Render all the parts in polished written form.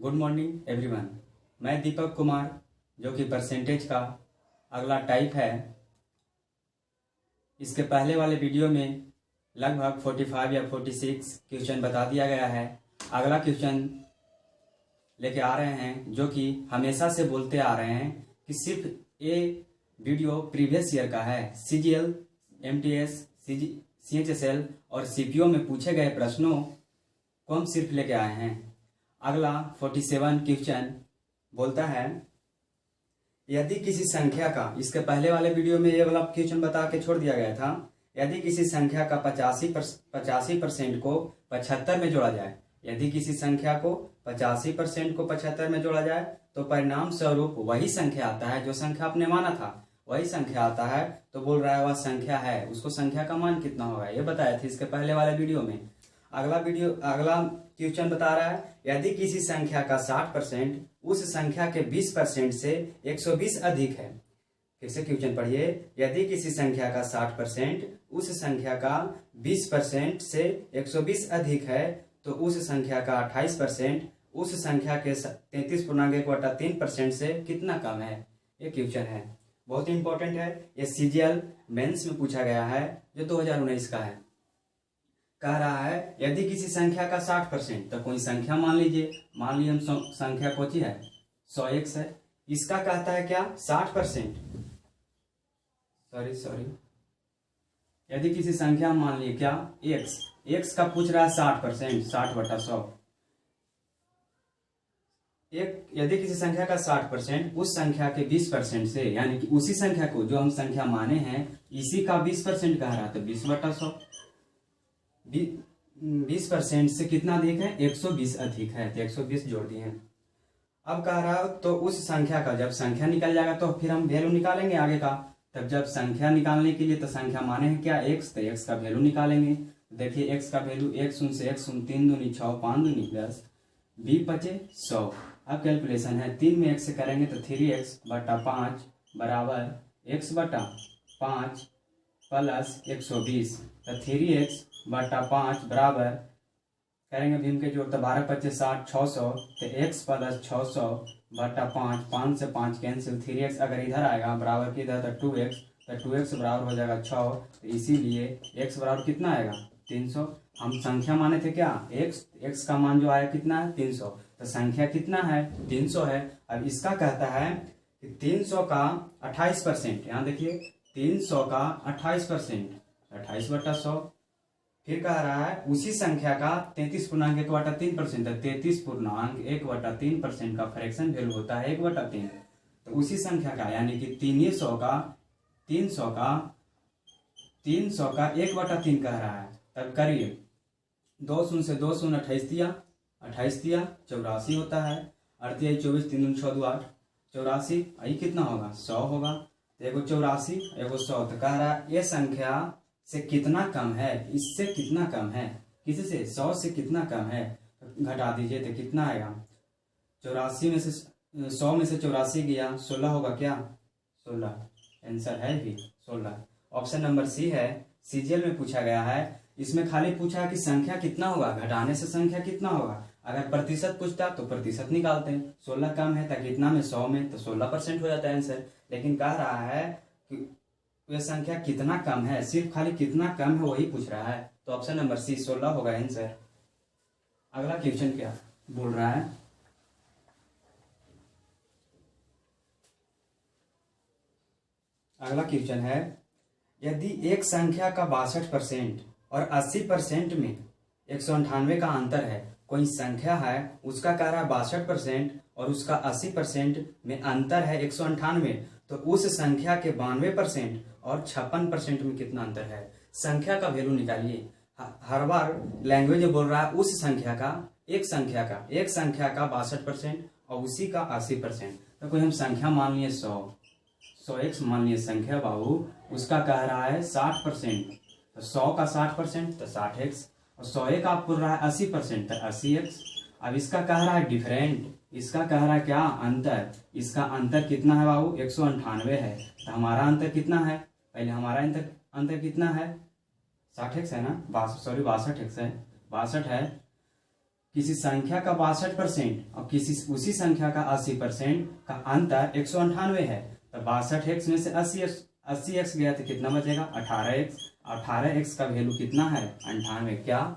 Good morning everyone. मैं दीपक कुमार, जो कि परसेंटेज का अगला टाइप है। इसके पहले वाले वीडियो में लगभग 45 या 46 क्वेश्चन बता दिया गया है। अगला क्वेश्चन लेके आ रहे हैं, जो कि हमेशा से बोलते आ रहे हैं कि सिर्फ ये वीडियो प्रीवियस ईयर का है। सीजीएल, एमटीएस, सीएचएसएल और सीपीओ में पूछे गए प्रश्नों को हम सिर्फ लेके आए हैं। अगला 47 क्वेश्चन बोलता है, यदि किसी संख्या का, इसके पहले वाले वीडियो में ये वाला क्वेश्चन बता के छोड़ दिया गया था, यदि किसी संख्या का 85% को 75 में जोड़ा जाए, यदि किसी संख्या को 85% को 75 में जोड़ा जाए तो परिणाम स्वरूप वही संख्या आता है जो संख्या आपने माना था, वही संख्या आता है। तो बोल रहा है वह संख्या है, उसको संख्या का मान कितना होगा ये बताया था इसके पहले वाले वीडियो में। अगला क्वेश्चन बता रहा है, यदि किसी संख्या का 60% उस संख्या के 20% से 120 अधिक है। फिर से क्वेश्चन पढ़िए, यदि किसी संख्या का 60% उस संख्या का 20% से 120 अधिक है तो उस संख्या का 28% उस संख्या के 33.1/3% से कितना कम है। ये क्वेश्चन है, बहुत इंपॉर्टेंट है। ये सीजीएल मेंस में पूछा गया है, जो 2019 का है। कह रहा है यदि किसी संख्या का 60%, तो कोई संख्या मान लीजिए, मान लीजिए हम संख्या कौन सी है 100x है। इसका कहता है क्या 60%, सॉरी यदि किसी संख्या मान लीजिए क्या x का पूछ रहा है 60%, 60/100। यदि किसी संख्या का 60% उस संख्या के 20% से, यानी कि उसी संख्या को जो हम संख्या माने हैं इसी का 20% कह रहा है, तो 20/100। 20% से कितना अधिक है 120 अधिक है, तो 120 जोड़ दिए हैं। अब कह रहा है तो उस संख्या का जब संख्या निकल जाएगा तो फिर हम वैल्यू निकालेंगे आगे का। तब जब संख्या निकालने के लिए तो संख्या माने हैं क्या x, तो x का वैल्यू निकालेंगे। देखिए x का वैल्यू 1 शून्य से 1 शून्य, 3 दूनी 6, 5 दूनी 10, 20 बचे 100। अब कैलकुलेशन है 3 में 1 से करेंगे तो 3x/5 बराबर x/5 प्लस 120, तो 3x/5 बराबर करेंगे भीम के जोड़, तो 12 × 5 = 60, 600, तो x प्लस 600/5, 5 से 5 कैंसिल, 3x अगर इधर आएगा बराबर किधर, तो 2x, तो 2x बराबर हो जाएगा 6। तो इसीलिए x बराबर कितना आएगा 300। हम संख्या माने थे क्या x का मान जो आया कितना है 300, तो संख्या कितना है 300 है। अब इसका कहता है कि 300 का 28%, यहाँ देखिए 300 का 28%, 28/100। फिर कह रहा है उसी संख्या का 33.1/3%, 33.1/3% का फ्रैक्शन वैल्यू होता है 1/3। तो उसी संख्या का यानी कि 300 का 1/3 कह रहा है। तब करिए 2 शून्य से 2 शून्य 28 दिया 84 होता है। 38 24 3 दूनी 6 2 8 84, यही कितना होगा 100 होगा। तो एगो 84 एगो 100, तो कह रहा है ये संख्या से कितना कम है, इससे कितना कम है, किसी से 100 से कितना कम है। घटा दीजिए तो कितना आएगा 84 में से 100 में से 84 गया 16 होगा क्या 16, आंसर है भी 16। ऑप्शन नंबर सी है, सीजीएल में पूछा गया है। इसमें खाली पूछा कि संख्या कितना होगा, घटाने से संख्या कितना होगा। अगर प्रतिशत पूछता तो प्रतिशत निकालते हैं, 16 कम है तो कितना में 100 में, तो 16% हो जाता है आंसर। लेकिन कह रहा है कि यह संख्या कितना कम है, सिर्फ खाली कितना कम है वही पूछ रहा है। तो ऑप्शन नंबर सी 16 होगा आंसर। अगला क्वेश्चन क्या बोल रहा है, अगला क्वेश्चन है, यदि एक संख्या का 62% और 80% में 198 का अंतर है, कोई संख्या है उसका कह रहा है 62% और उसका 80% में अंतर है 198, तो उस संख्या के 92% और 56% में कितना अंतर है। संख्या का वैल्यू निकालिए। हर बार लैंग्वेज बोल रहा है उस संख्या का, एक संख्या का 62% और उसी का 80%। तो कोई हम संख्या मान लिए 100x मान लिए संख्या बाबू, उसका कह रहा है 60%, तो 100 का 60% तो 60x, और 100 का बोल रहा है 80% तो 80x। अब इसका कह रहा है डिफरेंट, इसका कह रहा है क्या अंतर, इसका अंतर कितना है बाबू 198 है। तो हमारा अंतर कितना है, पहले हमारा अंतर कितना है 60x है ना, 62x है, 62 है। किसी संख्या का 62% और किसी उसी संख्या का 80% का अंतर 198 है, तो 62x में से 80x गया तो कितना बचेगा 18x। 18x का वैल्यू कितना है 98। क्या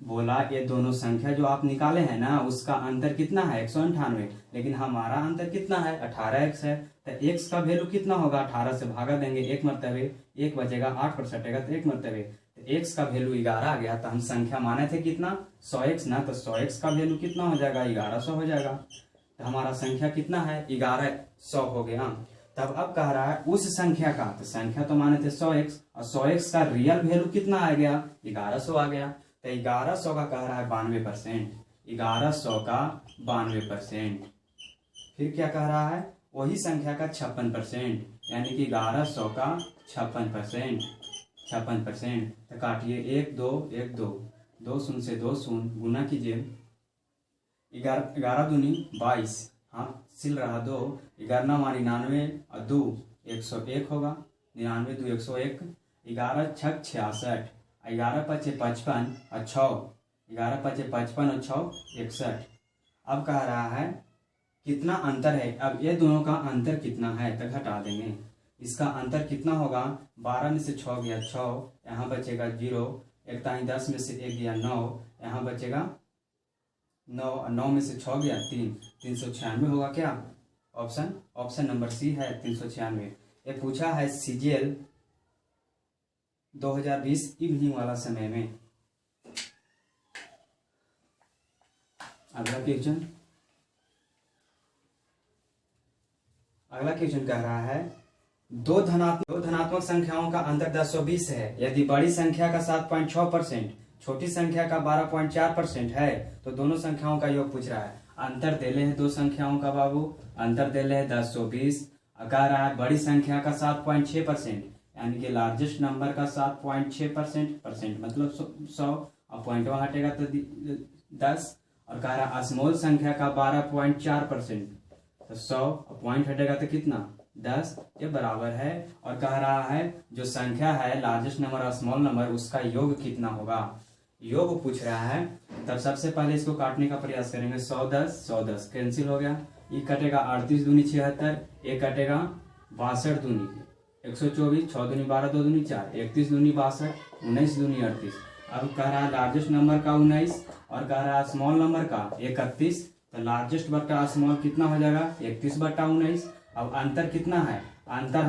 बोला, ये दोनों संख्या जो आप निकाले हैं ना उसका अंतर कितना है 198, लेकिन हमारा अंतर कितना है 18x है, तो x का वैल्यू कितना होगा 18 से भागा देंगे, एक मरतबे 1 बचेगा, 8 पर सटेगा तो एक मरतबे, तो x का वैल्यू 11 आ गया। तो हम संख्या माने थे कितना 100x ना, तो 100x का वैल्यू कितना हो जाएगा 1100 हो जाएगा। तो हमारा संख्या कितना है 1100 हो गया। तब अब कह रहा है उस संख्या का, तो संख्या तो माने थे 100x और 100x का रियल वैल्यू कितना आ गया 1100 आ गया। तो 1100 का कह रहा है 92%, 1100 का 92%। फिर क्या कह रहा है वही संख्या का 56%, यानी कि 1100 का 56%। तो काटिए 1 2 1 2, 2 शून्य से 2 शून्य, गुना कीजिए 11 दूनी 22, हाँ सिल रहा 2, 11 मार 99 और 2 101 होगा, 99 2 101, 11 6 66, 11 5 55 और 6, 11 5 55 और 6 61। अब कह रहा है कितना अंतर है, अब ये दोनों का अंतर कितना है तो घटा देंगे। इसका अंतर कितना होगा 12 में से 6 गया 6, यहाँ बचेगा 0, 10 में से 1 गया 9, यहाँ बचेगा 9, 9 में से 6 गया 3, 396 होगा। क्या ऑप्शन नंबर सी है 396। ये पूछा है CGL 2020 इवनिंग वाला समय में। अगला क्वेश्चन कह रहा है दो धनात्मक संख्याओं का अंतर 1020 है। यदि बड़ी संख्या का 7.6%, छोटी संख्या का 12.4% है तो दोनों संख्याओं का योग पूछ रहा है। अंतर दे ले है दो संख्याओं का बाबू, अंतर दे ले है 1020। कह रहा है बड़ी संख्या का 7.6%, यानी कि लार्जेस्ट नंबर का 7.6%, मतलब 100 और पॉइंट वहां हटेगा तो 10। और कह रहा है स्मॉल संख्या का 12.4%, तो 100 और पॉइंट हटेगा तो कितना 10, ये बराबर है। और कह रहा है जो संख्या है लार्जेस्ट नंबर और स्मॉल नंबर उसका योग कितना होगा, योग पूछ रहा है। तब सबसे पहले इसको काटने का प्रयास करेंगे। 110 कैंसिल हो गया, ये कटेगा 38 दूनी 76, एक कटेगा 62 दूनी 124, 6 दूनी 12, 2 दूनी 4, 31 दूनी 62, 19 दूनी 38। अब कह रहा है लार्जेस्ट नंबर का 19 और कह रहा है स्मॉल नंबर का 31, तो लार्जेस्ट बट्टा स्मॉल कितना हो जाएगा 31/19। अब अंतर कितना है, अंतर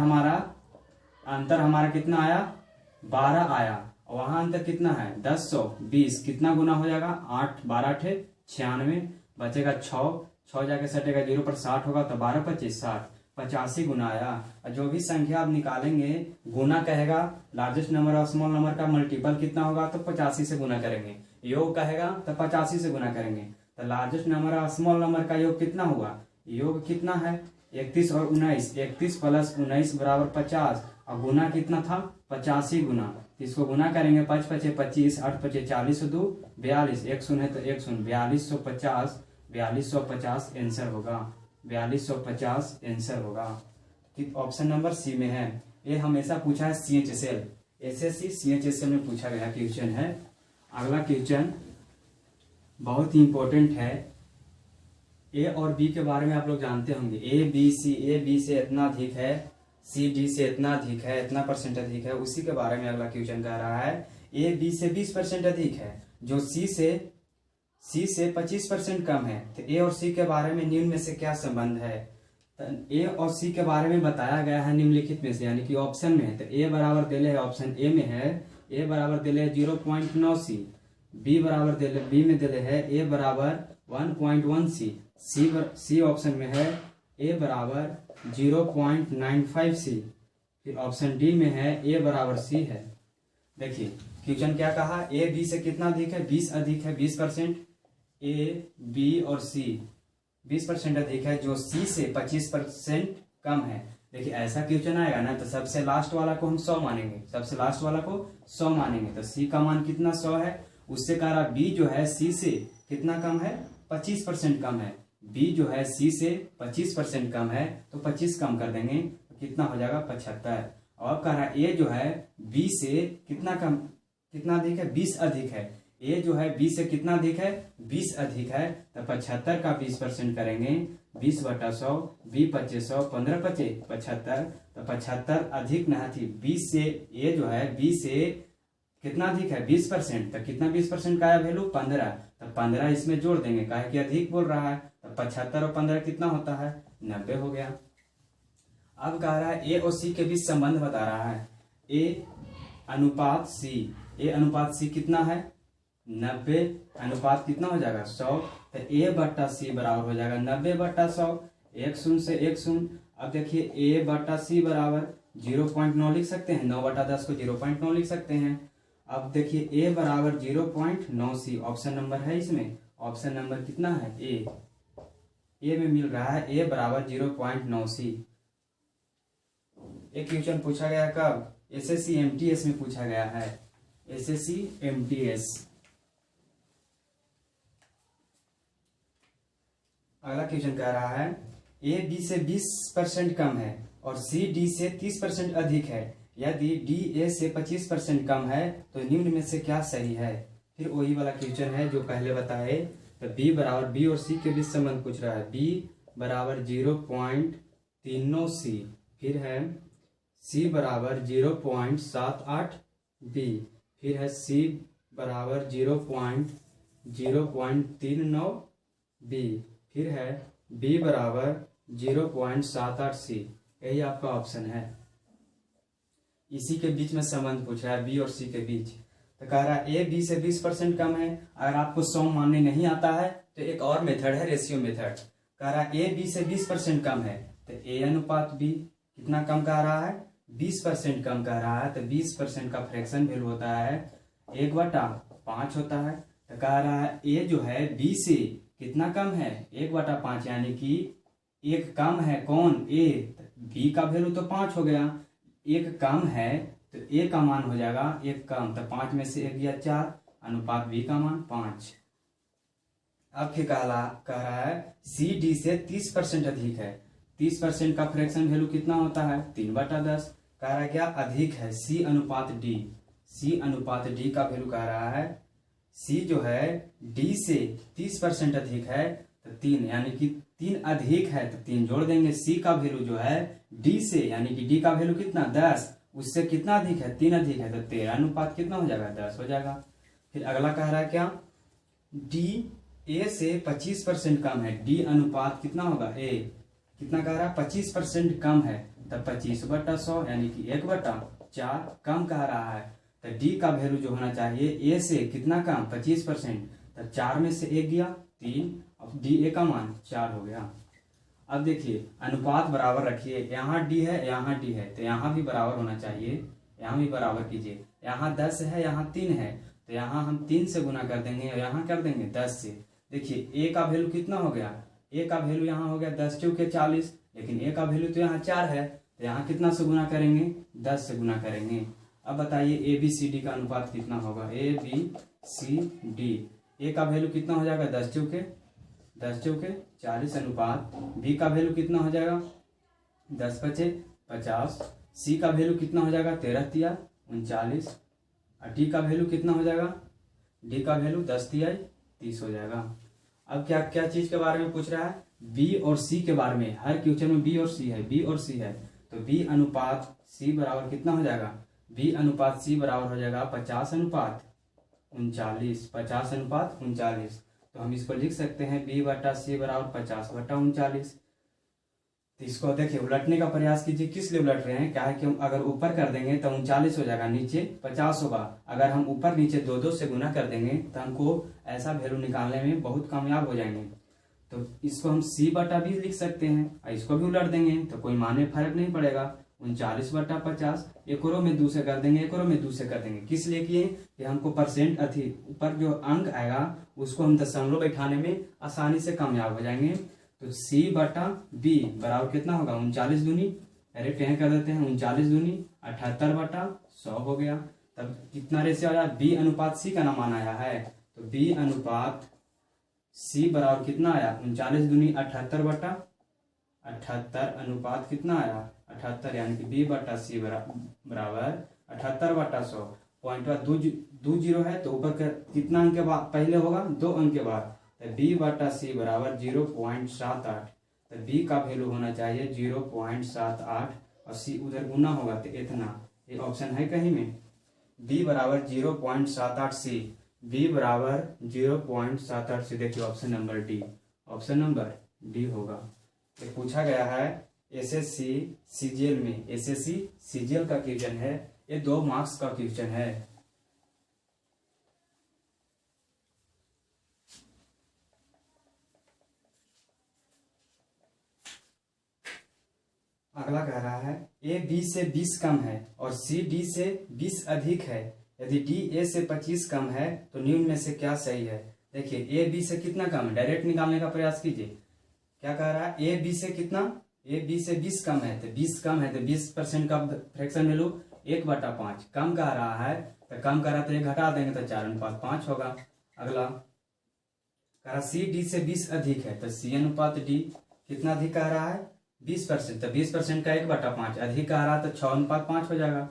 हमारा कितना आया 12 आया, वहां अंतर कितना है 1020, कितना गुना हो जाएगा 8 12 8 96, बचेगा 6 जाके सटेगा 0 पर 60 होगा तो 12 25 60, 85 गुना आया। और जो भी संख्या आप निकालेंगे गुना कहेगा, लार्जेस्ट नंबर और स्मॉल नंबर का मल्टीपल कितना होगा तो 85 से गुना करेंगे, योग कहेगा तो 85 से गुना करेंगे। तो लार्जेस्ट नंबर और स्मॉल नंबर का योग कितना हुआ, योग कितना है 31 और 19, 31 प्लस 19 बराबर 50, और गुना कितना था 85 गुना, इसको गुना करेंगे 5 5 25, 8 5 40 2 42, 1 शून्य है तो 1 शून्य, 4250 आंसर होगा, 4250 आंसर होगा। ऑप्शन नंबर सी में है। ये हमेशा पूछा है CHSL, SSC CHSL में पूछा गया क्वेश्चन है। अगला क्वेश्चन बहुत ही इंपॉर्टेंट है। ए और बी के बारे में आप लोग जानते होंगे, ए बी से इतना अधिक है, सी डी से इतना अधिक है, इतना परसेंट अधिक है, उसी के बारे में अगला क्वेश्चन कह रहा है। ए बी से 20% अधिक है, जो सी से 25% कम है, तो ए और सी के बारे में निम्न में से क्या संबंध है। तो ए और सी के बारे में बताया गया है निम्नलिखित में से, यानी कि ऑप्शन में है। तो ए बराबर दिले है, ऑप्शन ए में है ए बराबर दिले है 0.9c, बी बराबर दिले बी में दिले है ए बराबर 1.1c, सी ऑप्शन में है ए बराबर 0.95c, फिर ऑप्शन डी में है ए बराबर सी है। देखिए क्वेश्चन क्या कहा, ए बी से कितना अधिक है 20 अधिक है 20%, ए बी और सी 20% अधिक है, जो सी से 25% कम है। देखिए ऐसा क्वेश्चन आएगा ना तो सबसे लास्ट वाला को हम 100 मानेंगे, सबसे लास्ट वाला को 100 मानेंगे, तो सी का मान कितना 100 है। उससे कह रहा बी जो है सी से कितना कम है 25% कम है, बी जो है सी से 25% कम है, तो 25 कम कर देंगे तो कितना हो जाएगा 75। और कह रहा ए जो है बी से कितना अधिक है 20 अधिक है, ए जो है 20 से कितना अधिक है, 20 अधिक है, तो 75 का 20% करेंगे, 20/100, 20/25, 15/25, 75, तो 75 अधिक नहीं थी 20 से, ए जो है 20 से कितना अधिक है, 20%, तो कितना 20% का आया वैल्यू 15, तो 15 इसमें जोड़ देंगे, काहे कि अधिक बोल रहा है, तो 75 और 15 कितना होता है, 90 हो गया। अब कह रहा है ए और सी के बीच संबंध बता रहा है, ए अनुपात सी, ए अनुपात सी कितना है 90, अनुपात कितना हो जाएगा 100, तो A/C बराबर हो जाएगा 90/100, 1 शून्य से 1 शून्य। अब देखिए A/C बराबर 0.9 लिख सकते हैं, 9/10 को 0.9 लिख सकते हैं। अब देखिए A बराबर 0.9C, ऑप्शन नंबर है इसमें, ऑप्शन नंबर कितना है ए में मिल रहा है A बराबर 0.9C। एक क्वेश्चन पूछा गया कब, SSC MTS में पूछा गया है, SSC MTS। अगला क्वेश्चन कह रहा है ए बी से 20% कम है और सी डी से 30% अधिक है, यदि डी ए से 25% कम है तो निम्न में से क्या सही है। फिर वही वाला क्वेश्चन है जो पहले बताए, तो बी बराबर, बी और सी के बीच संबंध पूछ रहा है, बी बराबर 0.39C, फिर है सी बराबर 0.78 बी, फिर है सी बराबर 0.39 बी, फिर है बी बराबर 0.78C। यही आपका ऑप्शन है। इसी के बीच में संबंध पूछ रहा है बी और सी के बीच, तो कह रहा है ए बी से 20% कम है। अगर आपको सम मानने नहीं आता है तो एक और मेथड है, रेशियो मेथड। कह रहा है ए बी से 20% कम है, तो ए अनुपात बी कितना कम कह रहा है, 20% कम कह रहा है, तो 20% का फ्रैक्शन वैल्यू होता है 1/5 होता है। तो कह रहा है ए जो है बी से कितना कम है, 1/5, यानी कि एक कम है कौन, ए, बी का वैल्यू तो 5 हो गया, एक कम है तो ए का मान हो जाएगा एक कम, तो 5 में से 1 गया 4, अनुपात बी का मान 5। अब फिर कह रहा है सी डी से 30% अधिक है, 30% का फ्रैक्शन वैल्यू कितना होता है 3/10। कह रहा है क्या अधिक है, सी अनुपात डी, सी अनुपात डी का वैल्यू कह रहा है सी जो है डी से 30% अधिक है तो 3, यानी कि 3 अधिक है तो 3 जोड़ देंगे। सी का वैल्यू जो है डी से, यानी कि डी का वैल्यू कितना 10, उससे कितना अधिक है 3 अधिक है, तो 13 अनुपात कितना हो जाएगा 10 हो जाएगा। फिर अगला कह रहा है क्या, डी ए से 25% कम है, डी अनुपात कितना होगा, ए कितना कह रहा है 25% कम है, तब 25/100, यानी कि 1/4 कम कह रहा है, तो डी का वैल्यू जो होना चाहिए ए से कितना कम 25%, तो 4 में से 1 गया 3, अब डी ए का मान 4 हो गया। अब देखिए अनुपात बराबर रखिए, यहाँ डी है यहाँ डी है, तो यहाँ भी बराबर होना चाहिए, यहाँ भी बराबर कीजिए। यहाँ 10 है यहाँ 3 है, तो यहाँ हम 3 से गुना कर देंगे और यहाँ कर देंगे 10 से। देखिए ए का वैल्यू कितना हो गया, ए का वैल्यू यहाँ हो गया 10 चौके 40, लेकिन ए का वैल्यू तो यहाँ 4 है, तो यहाँ कितना से गुना करेंगे 10 से गुना करेंगे। अब बताइए ए बी सी डी का अनुपात कितना होगा, ए बी सी डी, ए का वैल्यू कितना हो जाएगा 10 चौके 40 अनुपात बी का वैल्यू कितना हो जाएगा 10/50, सी का वैल्यू कितना हो जाएगा 13×3 39, और डी का वैल्यू कितना हो जाएगा, डी का वैल्यू 10×3 30 हो जाएगा। अब क्या क्या चीज के बारे में पूछ रहा है, बी और सी के बारे में। हर क्वेश्चन में बी और सी है, बी और सी है, तो बी अनुपात सी बराबर कितना हो जाएगा, बी अनुपात सी बराबर हो जाएगा 50/39, 50/39। तो हम इसको लिख सकते हैं b/c बराबर 50/39। तो इसको देखिए उलटने का प्रयास कीजिए, किस लिए उलट रहे हैं, क्या है कि हम अगर ऊपर कर देंगे तो 39 हो जाएगा, नीचे 50 होगा। अगर हम ऊपर नीचे 2-2 से गुना कर देंगे तो हमको ऐसा वैल्यू निकालने में बहुत कामयाब हो जाएंगे। तो इसको हम c/b लिख सकते हैं और इसको भी उलट देंगे तो कोई माने फर्क नहीं पड़ेगा, 39/50, एक और में 2 से कर देंगे, एक और में 2 से कर देंगे। किस लिए किए कि हमको परसेंट ऊपर जो अंक आएगा उसको हम दशमलव बैठाने में आसानी से कामयाब हो जाएंगे। तो c/b बराबर कितना होगा 39 दूनी, डायरेक्ट यहाँ कर देते हैं 39 दूनी 78/100 हो गया। तब कितना रेशियो आया, b अनुपात c का नाम आया है, तो b अनुपात c बराबर कितना आया 39 दूनी 78/78 अनुपात कितना आया 78, यानी कि b/c बराबर 78/100। पॉइंट बाद दो जीरो है तो ऊपर का कितना अंक के बाद पहले होगा, 2 अंक के बाद, तो बी बटा सी बराबर 0.78। तो बी का वैल्यू होना चाहिए 0.78 और सी उधर गुना होगा तो इतना। ये ऑप्शन है कहीं में, बी बराबर 0.78 सी, बी बराबर 0.78 सी। देखिए option number D, option number D होगा। तो पूछा गया है एसएससी सीजीएल में, एसएससी सीजीएल का क्वेश्चन है, ये 2 मार्क्स का क्वेश्चन है। अगला कह रहा है ए बी से 20 कम है और सी डी से 20 अधिक है, यदि डी ए से 25 कम है तो निम्न में से क्या सही है। देखिए ए बी से कितना कम है, डायरेक्ट निकालने का प्रयास कीजिए। क्या कह रहा है, ए बी से कितना, ए बी से 20 कम है, तो 20 कम है तो 20% का फ्रैक्शन वैल्यू 1/5। कम कह रहा है तो कम कह रहा है तो 1 घटा देंगे तो 4:5 होगा। अगला कह रहा सी डी से 20 अधिक है, तो सी अनुपात डी कितना अधिक कह रहा है, 20%, तो 20% का 1/5 अधिक कह रहा तो 6:5 हो जाएगा।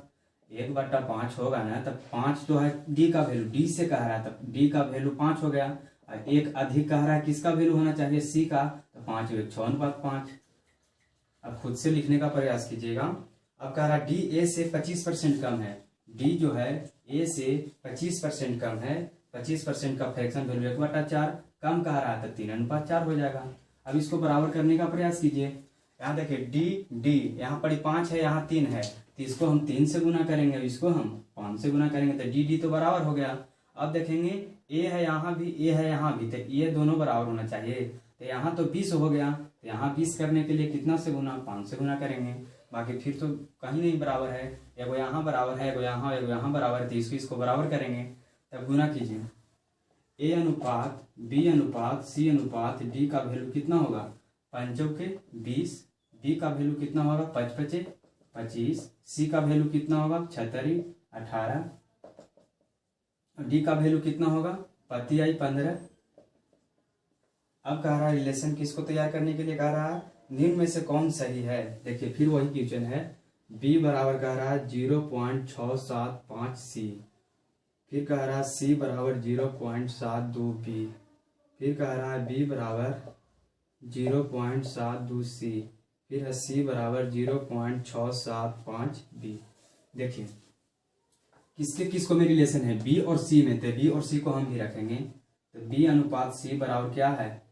1/5 होगा ना, तब 5 तो है डी का वैल्यू, डी से कह रहा है तब डी का वैल्यू 5 हो गया। और 1 अधिक कह रहा है किसका वैल्यू होना चाहिए, सी का, तो 5 1 6:5। अब खुद से लिखने का प्रयास कीजिएगा। अब कह रहा डी ए से 25% कम है, डी जो है ए से 25% कम है, 25% का फ्रैक्शन वैल्यू 1/4, कम कह रहा है तो 3:4 हो जाएगा। अब इसको बराबर करने का प्रयास कीजिए। यहाँ देखिए डी डी यहाँ पर 5 है, यहाँ 3 है, तो इसको हम 3 से गुना करेंगे, इसको हम 5 से गुना करेंगे, तो डी डी तो बराबर हो गया। अब देखेंगे ए है यहाँ भी, ए है यहाँ भी, तो ये दोनों बराबर होना चाहिए। तो यहाँ तो 20 हो गया, तो यहाँ 20 करने के लिए कितना से गुना, 5 से गुना करेंगे। बाकी फिर तो कहीं नहीं बराबर है, एगो यहाँ बराबर है, एगो यहाँ बराबर है, तो इसको बराबर करेंगे, तब गुना कीजिए। ए अनुपात बी अनुपात सी अनुपात डी का वैल्यू कितना होगा, 5 के 20, बी का वैल्यू कितना होगा 5 5 25, सी का वैल्यू कितना होगा 76 18, डी का वैल्यू कितना होगा 15। अब कह रहा है रिलेशन किसको तैयार करने के लिए कह रहा है, निम्न में से कौन सही है। देखिए फिर वही क्वेश्चन है, बी बराबर कह रहा है 0.675 सी, फिर कह रहा है सी बराबर 0.72 बी, फिर कह रहा है बी बराबर 0.72 सी, फिर है सी बराबर 0.675 बी। देखिए किसको में रिलेशन है, बी और सी में, तो बी और सी को हम भी रखेंगे। तो बी अनुपात सी बराबर क्या है,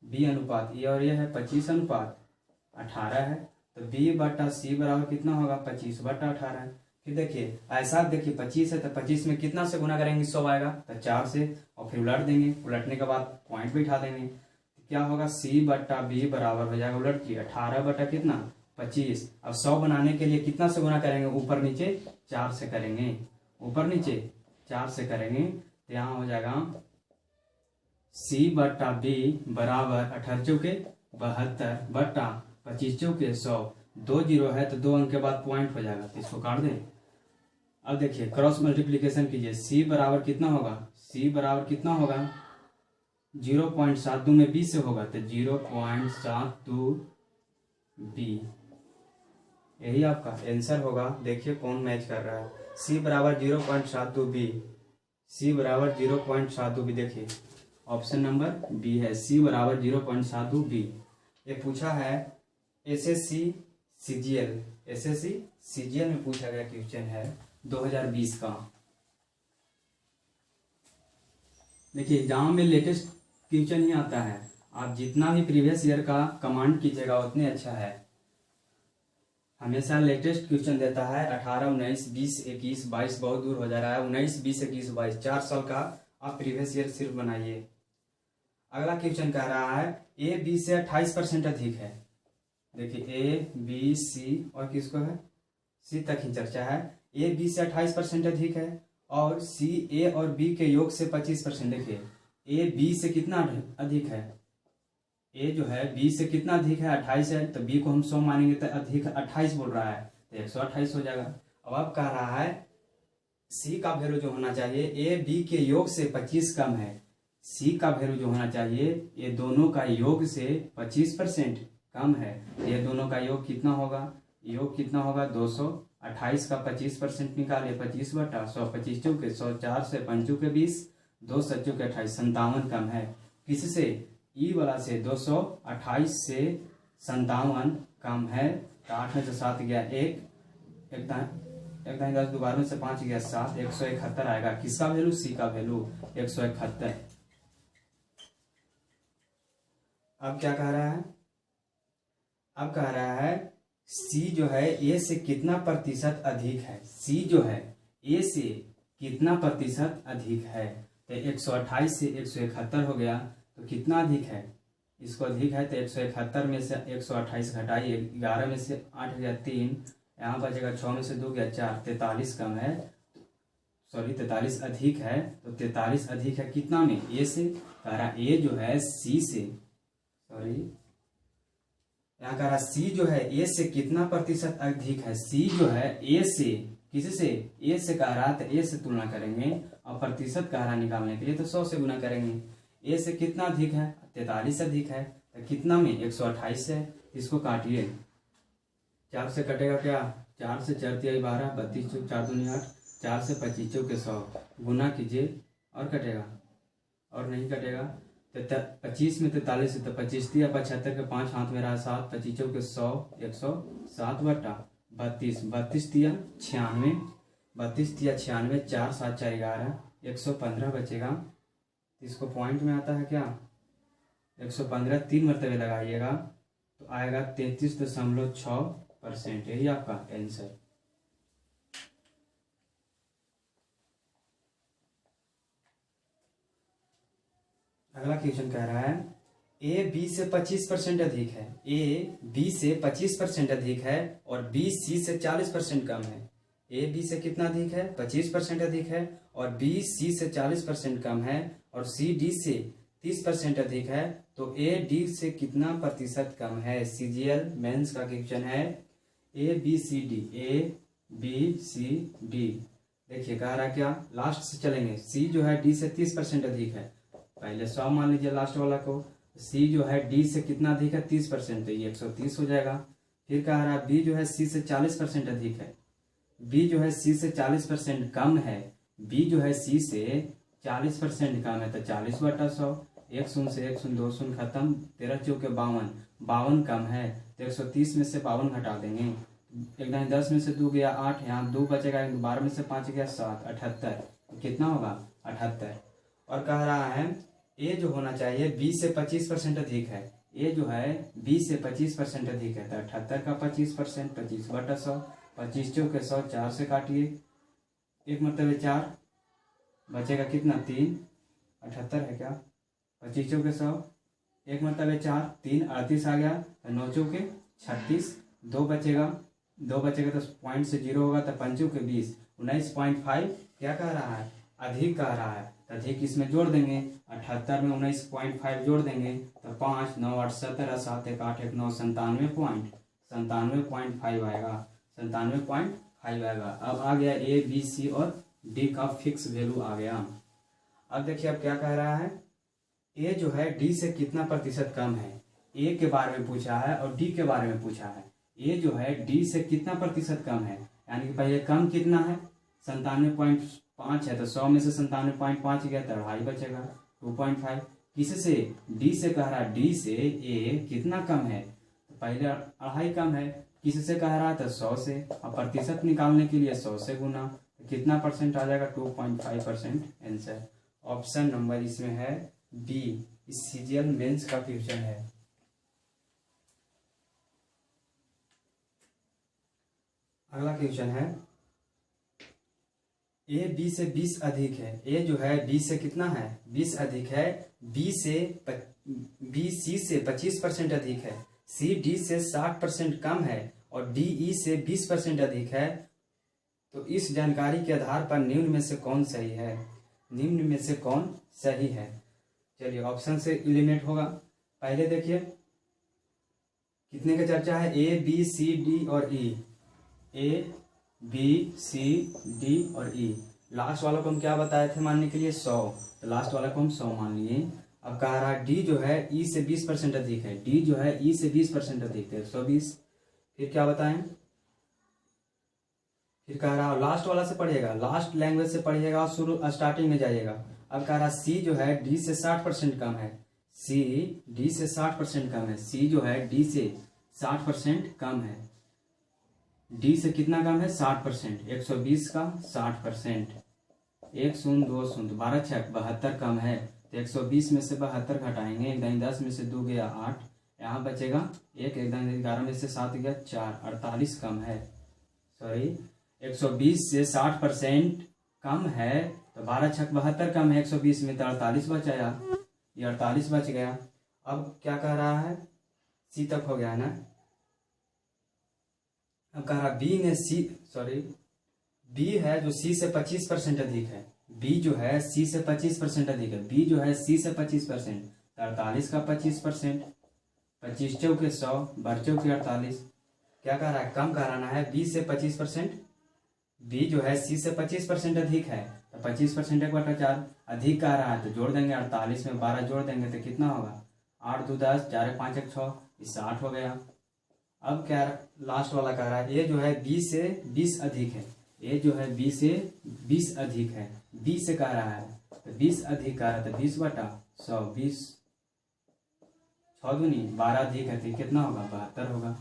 बी अनुपात ये और ये है 25:18 है, तो बी बटा सी बराबर कितना होगा 25/18। फिर देखिए ऐसा देखिए 25 है तो 25 में कितना से गुना करेंगे 100 आएगा, तो 4 से, और फिर उलट देंगे, उलटने के बाद पॉइंट बिठा देंगे, तो क्या होगा सी बटा बी बराबर हो जाएगा उलट की 18 बटा कितना 25। अब 100 बनाने के लिए कितना से गुना करेंगे, ऊपर नीचे 4 से करेंगे, ऊपर नीचे 4 से करेंगे, तो यहाँ हो जाएगा सी बटा बी बराबर 18 चौके 72 बटा 25 चौके 100, 2 जीरो है तो 2 अंक के बाद पॉइंट हो जाएगा, तो इसको काट दें। अब देखिए क्रॉस मल्टीप्लीकेशन कीजिए, सी बराबर कितना होगा, सी बराबर कितना होगा 0.72 में बी से होगा, तो 0.72 बी, यही आपका आंसर होगा। देखिए कौन मैच कर रहा है, सी बराबर 0.72 बी, सी बराबर 0.72 बी। देखिए ऑप्शन नंबर बी है, सी बराबर 0.72 बी। ये पूछा है एसएससी सीजीएल, एसएससी सीजीएल में पूछा गया क्वेश्चन है 2020 का। देखिए एग्जाम में लेटेस्ट क्वेश्चन ही आता है, आप जितना भी प्रीवियस ईयर का कमांड कीजिएगा उतने अच्छा है। हमेशा लेटेस्ट क्वेश्चन देता है, 18 19 20 21 22 बहुत दूर हो जा रहा है, 19 20 21 22 4 साल का आप प्रीवियस ईयर सिर्फ बनाइए। अगला क्वेश्चन कह रहा है ए बी से 28% अधिक है। देखिए ए बी सी और किसको है, सी तक ही चर्चा है। ए बी से 28% अधिक है और सी ए और बी के योग से 25%। देखिए ए बी से कितना अधिक है, ए जो है बी से कितना अधिक है 28 है, तो बी को हम 100 मानेंगे तो अधिक 28 बोल रहा है, तो 128 हो जाएगा। अब कह रहा है सी का वैल्यू जो होना चाहिए ए बी के योग से 25 कम है, सी का वैल्यू जो होना चाहिए ये दोनों का योग से 25% कम है, ये दोनों का योग कितना होगा, योग कितना होगा 200 28 का 25% निकाले 25/100, 25 चौके 100, 4 से 5 चौके 20, 2 सच्चों के 28, 57 कम है। किससे? ई वाला से 228 से 57 कम है। तो 8 में से 7 गया 1, एक दाएं 10, दोबारा में से 5 गया 7, 171 आएगा। किसका वैल्यू? सी का वैल्यू 171। अब क्या कह रहा है? अब कह रहा है सी जो है ए से कितना प्रतिशत अधिक है। सी जो है ए से कितना प्रतिशत अधिक है। तो 128 से 171 हो गया, तो कितना अधिक है? इसको अधिक है तो 171 में से 128 घटाइए, 11 में से 8 गया 3, यहाँ बचेगा 6 में से 2 गया 4, 43 कम है, सॉरी 43 अधिक है। तो 43 अधिक है कितना में? ए से। कह रहा ए जो है सी से, सॉरी यहाँ कह रहा सी जो है ए से कितना प्रतिशत अधिक है। सी जो है ए से, किससे? ए से कह रहा तो ए से तुलना करेंगे, और प्रतिशत कह रहा निकालने के लिए तो 100 से गुना करेंगे। ए से कितना अधिक है? 43 अधिक है। तो कितना में? 128 है। इसको काटिए, 4 से कटेगा क्या? 4 से 4 तिहाई 12, 32 चौक 4 दूनी 8, 4 से 25 चौके 100, गुना कीजिए और कटेगा, और नहीं कटेगा। तो 25 में 43 है तो 25 तिया 75 के 5 हाथ में रहा 7, 25 चौके 100, 107/32, 32 तिया 96, 32 तिया 96, 4 7 4 11, 115 बचेगा। इसको पॉइंट में आता है क्या? 115 3 मरतबे लगाइएगा तो आएगा 33.6%। यही आपका आंसर। अगला क्वेश्चन कह रहा है ए बी से 25% अधिक है। ए बी से 25% अधिक है और बी सी से 40% कम है। ए बी से कितना अधिक है? 25% अधिक है, और बी सी से 40% कम है, और सी डी से 30% अधिक है। तो ए डी से कितना प्रतिशत कम है? सीजीएल मेंस का क्वेश्चन है। A B C D, A B C D. देखिए कह रहा क्या? लास्ट से चलेंगे। सी जो है डी से 30% अधिक है, पहले 100 मान लीजिए लास्ट वाला को। सी जो है डी से कितना अधिक है? 30%, तो ये 130 हो जाएगा। फिर कह रहा बी जो है सी से 40% अधिक है। बी जो है सी से 40% कम है। बी जो है सी से 40% कम है, तो 40/100, 1 शून्य से 1 शून्य 2 शून्य खत्म, 13 चौके 52, 52 कम है तो 130 में से 52 घटा देंगे। एक दाएं 10 में से 2 गया 8, यहाँ 2 बचेगा, 12 में से 5 गया 7, 78। तो कितना होगा? 78। और कह रहा है ए जो होना चाहिए बी से 25% अधिक है। ए जो है बी से 25% अधिक है, तो 78 का 25%, 25/100, 25 चौके 100, 4 से काटिए, 1 मरतबे 4 बचेगा कितना? 3, 78 है क्या? 25 चौके 100, 1 मरतबे 4, 3 38 आ गया, 9 चौके 36, 2 बचेगा तो पॉइंट से 0 होगा, तो 5 चौके 20, 19.5 क्या कह रहा है? अधिक कह रहा है। अधिक इसमें जोड़ देंगे, 78 में 19.5 जोड़ देंगे तो 5 9 8 17 7 1 8 1 9 97.5 आएगा। 97.5 आएगा। अब आ गया ए बी सी और डी का फिक्स वैल्यू आ गया। अब देखिए अब क्या कह रहा है? ए जो है डी से कितना प्रतिशत कम है। ए के बारे में पूछा है और डी के बारे में पूछा है। ए जो है डी से कितना प्रतिशत कम है, यानी कि पहले कम कितना है? 97.5 है, तो 100 में से 97.5 गया तो 2.5 बचेगा, 2.5। किससे? डी से कह रहा है डी से ए कितना कम है, तो पहले 2.5 कम है। किससे कह रहा है? तो 100 से। अब प्रतिशत निकालने के लिए 100 से गुना, तो कितना परसेंट आ जाएगा? 2.5% आंसर। ऑप्शन नंबर इसमें है बी। इस सीजीएल मेंस का क्वेश्चन है। अगला क्वेश्चन है ए बी से 20 अधिक है। ए जो है बी से कितना है? 20 अधिक है। बी सी से 25% अधिक है। सी डी से 60% कम है और डी ई से 20% अधिक है। तो इस जानकारी के आधार पर निम्न में से कौन सही है? निम्न में से कौन सही है? चलिए ऑप्शन से एलिमिनेट होगा। पहले देखिए कितने का चर्चा है? ए बी सी डी और ई। ए बी सी डी और ई। लास्ट वाला को हम क्या बताए थे मानने के लिए? 100। तो लास्ट वाला को हम 100 मान लिए। अब कह रहा है डी जो है ई से 20% अधिक है। डी जो है ई से 20% अधिक है, 120। फिर क्या बताएं? फिर कह रहा लास्ट वाला से पढ़िएगा, लास्ट लैंग्वेज से पढ़िएगा और शुरू स्टार्टिंग में जाइएगा। अब कह रहा सी जो है डी से 60% कम है, सी डी से 60% कम है, सी जो है डी से 60% कम है। डी से कितना कम है? 60%। 120 का 60%, 1 शून्य 2 शून्य, 12 छक 72 कम है। तो 120 में से 72 घटाएंगे, 1 10 में से 2 गया 8, यहाँ बचेगा 1, 11 में से 7 गया 4, 48 कम है। सॉरी 120 से 60% कम है, तो 12 छक 72 कम है 120 में, तो 48 बचाया, ये 48 बच गया। अब क्या कह रहा है? सी तक हो गया ना। अब कह रहा बी ने सी, सॉरी बी है जो सी से 25% अधिक है, बी जो है सी से 25% अधिक है, बी जो है सी से 25%, 48 का 25%, 25 चौके 100, 12 चौके 48। क्या कह रहा है? कम कराना है बी से 25%, बी जो है सी से 25% अधिक है, तो 25% 1/4 अधिक कह रहा है, तो जोड़ देंगे 48 में 12 जोड़ देंगे तो कितना होगा? 8 2 10, 4 5 1 6, 60 हो गया। अब क्या लास्ट वाला कह रहा है ए जो है बी से 20 अधिक है, ए जो है बी से 20 अधिक है, बी से कह रहा है तो 20 अधिक कह रहा है, तो 20/100, 20 6 दूनी 12 अधिक है तो कितना होगा? 72 होगा।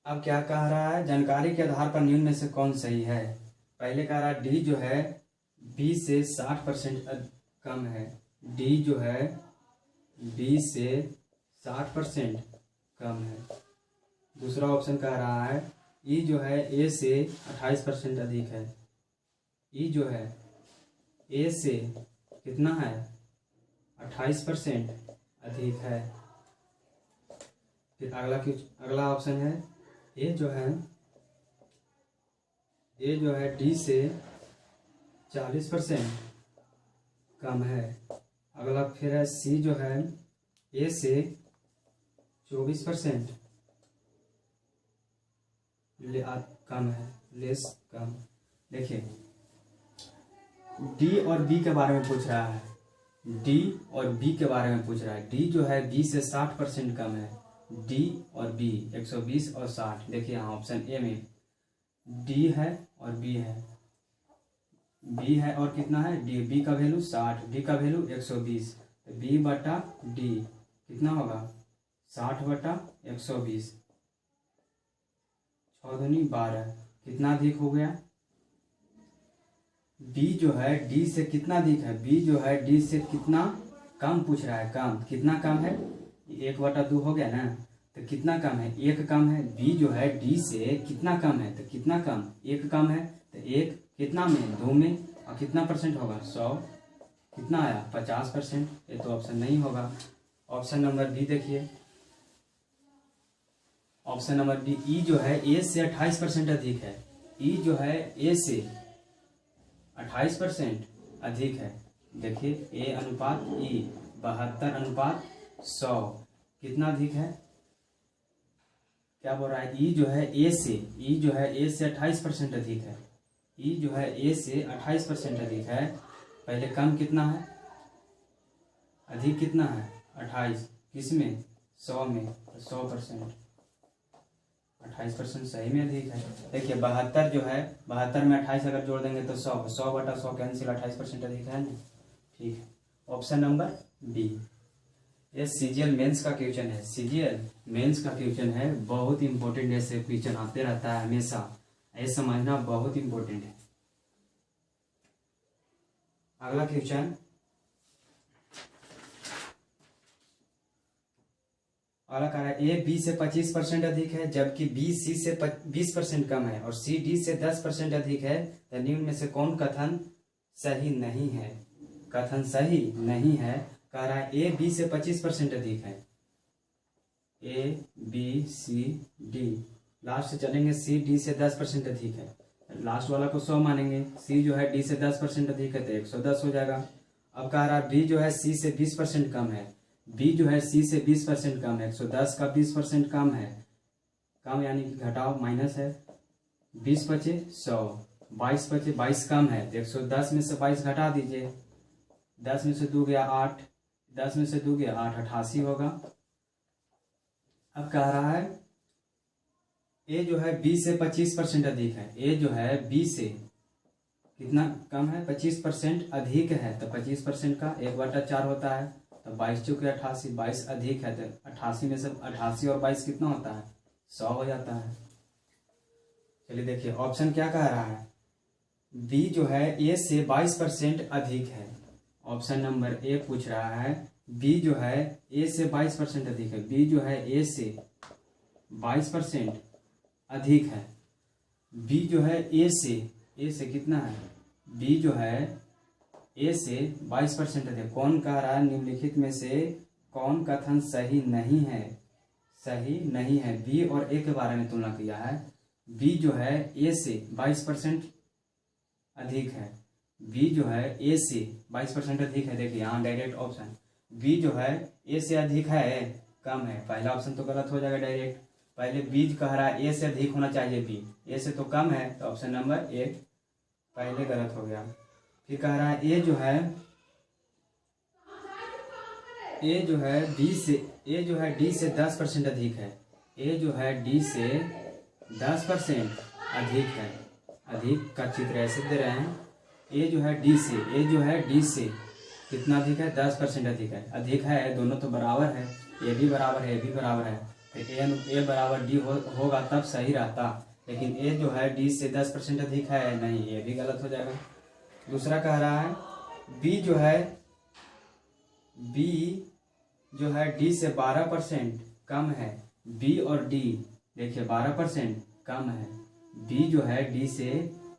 अब क्या कह रहा है? जानकारी के आधार पर निम्न में से कौन सही है? पहले कह रहा है डी जो है बी से 60% कम है, डी जो है बी से 60% कम है। दूसरा ऑप्शन कह रहा है ई जो है ए से 28% अधिक है, ई जो है ए से कितना है? 28% अधिक है। फिर अगला ऑप्शन है ए जो है डी से 40% कम है। अगला फिर है सी जो है ए से 24% कम है, लेस कम। देखिए डी और बी के बारे में पूछ रहा है, डी और बी के बारे में पूछ रहा है। डी जो है बी से 60% कम है, डी और बी 120 और 60। देखिए यहाँ ऑप्शन ए में डी है और बी है, बी है और कितना है? डी। बी का वैल्यू 60, डी का वैल्यू 120, तो बी बटा डी कितना होगा? 60/120, 6 दूनी 12, कितना अधिक हो गया? बी जो है डी से कितना अधिक है? बी जो है डी से कितना कम पूछ रहा है, कम। कितना कम है? 1/2 हो गया ना, तो कितना कम है? 1 कम है। बी जो है डी से कितना कम है? तो कितना कम? 1 कम है, तो 1 कितना में? 2 में, और कितना परसेंट होगा? 100, कितना आया? 50%। ये तो ऑप्शन नहीं होगा। ऑप्शन नंबर बी देखिए, ऑप्शन नंबर बी ई जो है ए से 28% अधिक है, ई जो है ए से 28% अधिक है। देखिए ए अनुपात ई 72/100 कितना अधिक है? क्या बोल रहा है? ई जो है ए से, ई जो है ए से 28% अधिक है, ई जो है ए से 28% अधिक है। पहले कम कितना है? अधिक कितना है? 28। किस में? 100 में, 100%। 28% सही में अधिक है। देखिए 72 जो है, 72 में 28 अगर जोड़ देंगे तो 100, 100/100 कैंसिल, 28% अधिक है ना। ठीक है, ऑप्शन नंबर बी। ये सीजीएल मेंस का क्वेश्चन है, सीजीएल मेंस का क्वेश्चन है, बहुत इंपॉर्टेंट ऐसे क्वेश्चन आते रहता है हमेशा, ये समझना बहुत इंपॉर्टेंट है। अगला क्वेश्चन, अगला कह रहा है ए बी से 25% अधिक है जबकि बी सी से 20% कम है और सी डी से 10% अधिक है, तो निम्न में से कौन कथन सही नहीं है? कथन सही नहीं है। कह रहा है ए बी से 25% अधिक है, A B C D, last से चलेंगे सी डी से 10% अधिक है, लास्ट वाला को 100 मानेंगे। सी जो है डी से 10% अधिक है तो 110 हो जाएगा। अब कह रहा है बी जो है सी से 20% कम है, बी जो है सी से 20% कम है, 110 का 20% कम है, कम यानी कि घटाओ माइनस है, 20 बचे 100, 22 बचे 22 कम है तो 110 में से 22 घटा दीजिए, 10 में से 2 गया 8, 10 में से 2 गया 8, 88 होगा। अब कह रहा है ए जो है बी से 25% अधिक है। ए जो है बी से कितना कम है, 25% अधिक है। तो 25% का 1/4 होता है, तो 22 चौके 88, 22 अधिक है तो 88 में से 88 और 22 कितना होता है, 100 हो जाता है। चलिए देखिए ऑप्शन क्या कह रहा है, बी जो है ए से 22% अधिक है। ऑप्शन नंबर ए पूछ रहा है बी जो है ए से 22% अधिक है। बी जो है ए से 22% अधिक है। बी जो है ए से कितना है, बी जो है ए से 22% अधिक। कौन कह रहा है निम्नलिखित में से कौन कथन सही नहीं है, सही नहीं है। बी और ए के बारे में तुलना किया है। बी जो है ए से 22% अधिक है। बी जो है ए से 22% अधिक है। देखिए यहाँ डायरेक्ट ऑप्शन बी जो है ए से अधिक है, कम है। पहला ऑप्शन तो गलत हो जाएगा डायरेक्ट। पहले बी कह रहा है ए से अधिक होना चाहिए, बी ए से तो कम है, तो ऑप्शन नंबर ए पहले गलत हो गया। फिर कह रहा है ए जो है डी से 10% अधिक है। ए जो है डी से 10% अधिक है। अधिक का चित्र ऐसे दे रहे हैं, ए जो है डी से कितना अधिक है, 10% अधिक है। अधिक है, दोनों तो बराबर है, ए भी बराबर है, ए भी बराबर है। तो ए बराबर डी होगा तब सही रहता, लेकिन ए जो है डी से 10% अधिक है, नहीं, ये भी गलत हो जाएगा। दूसरा कह रहा है बी जो है डी से 12% कम है। बी और डी देखिए 12% कम है। बी जो है डी से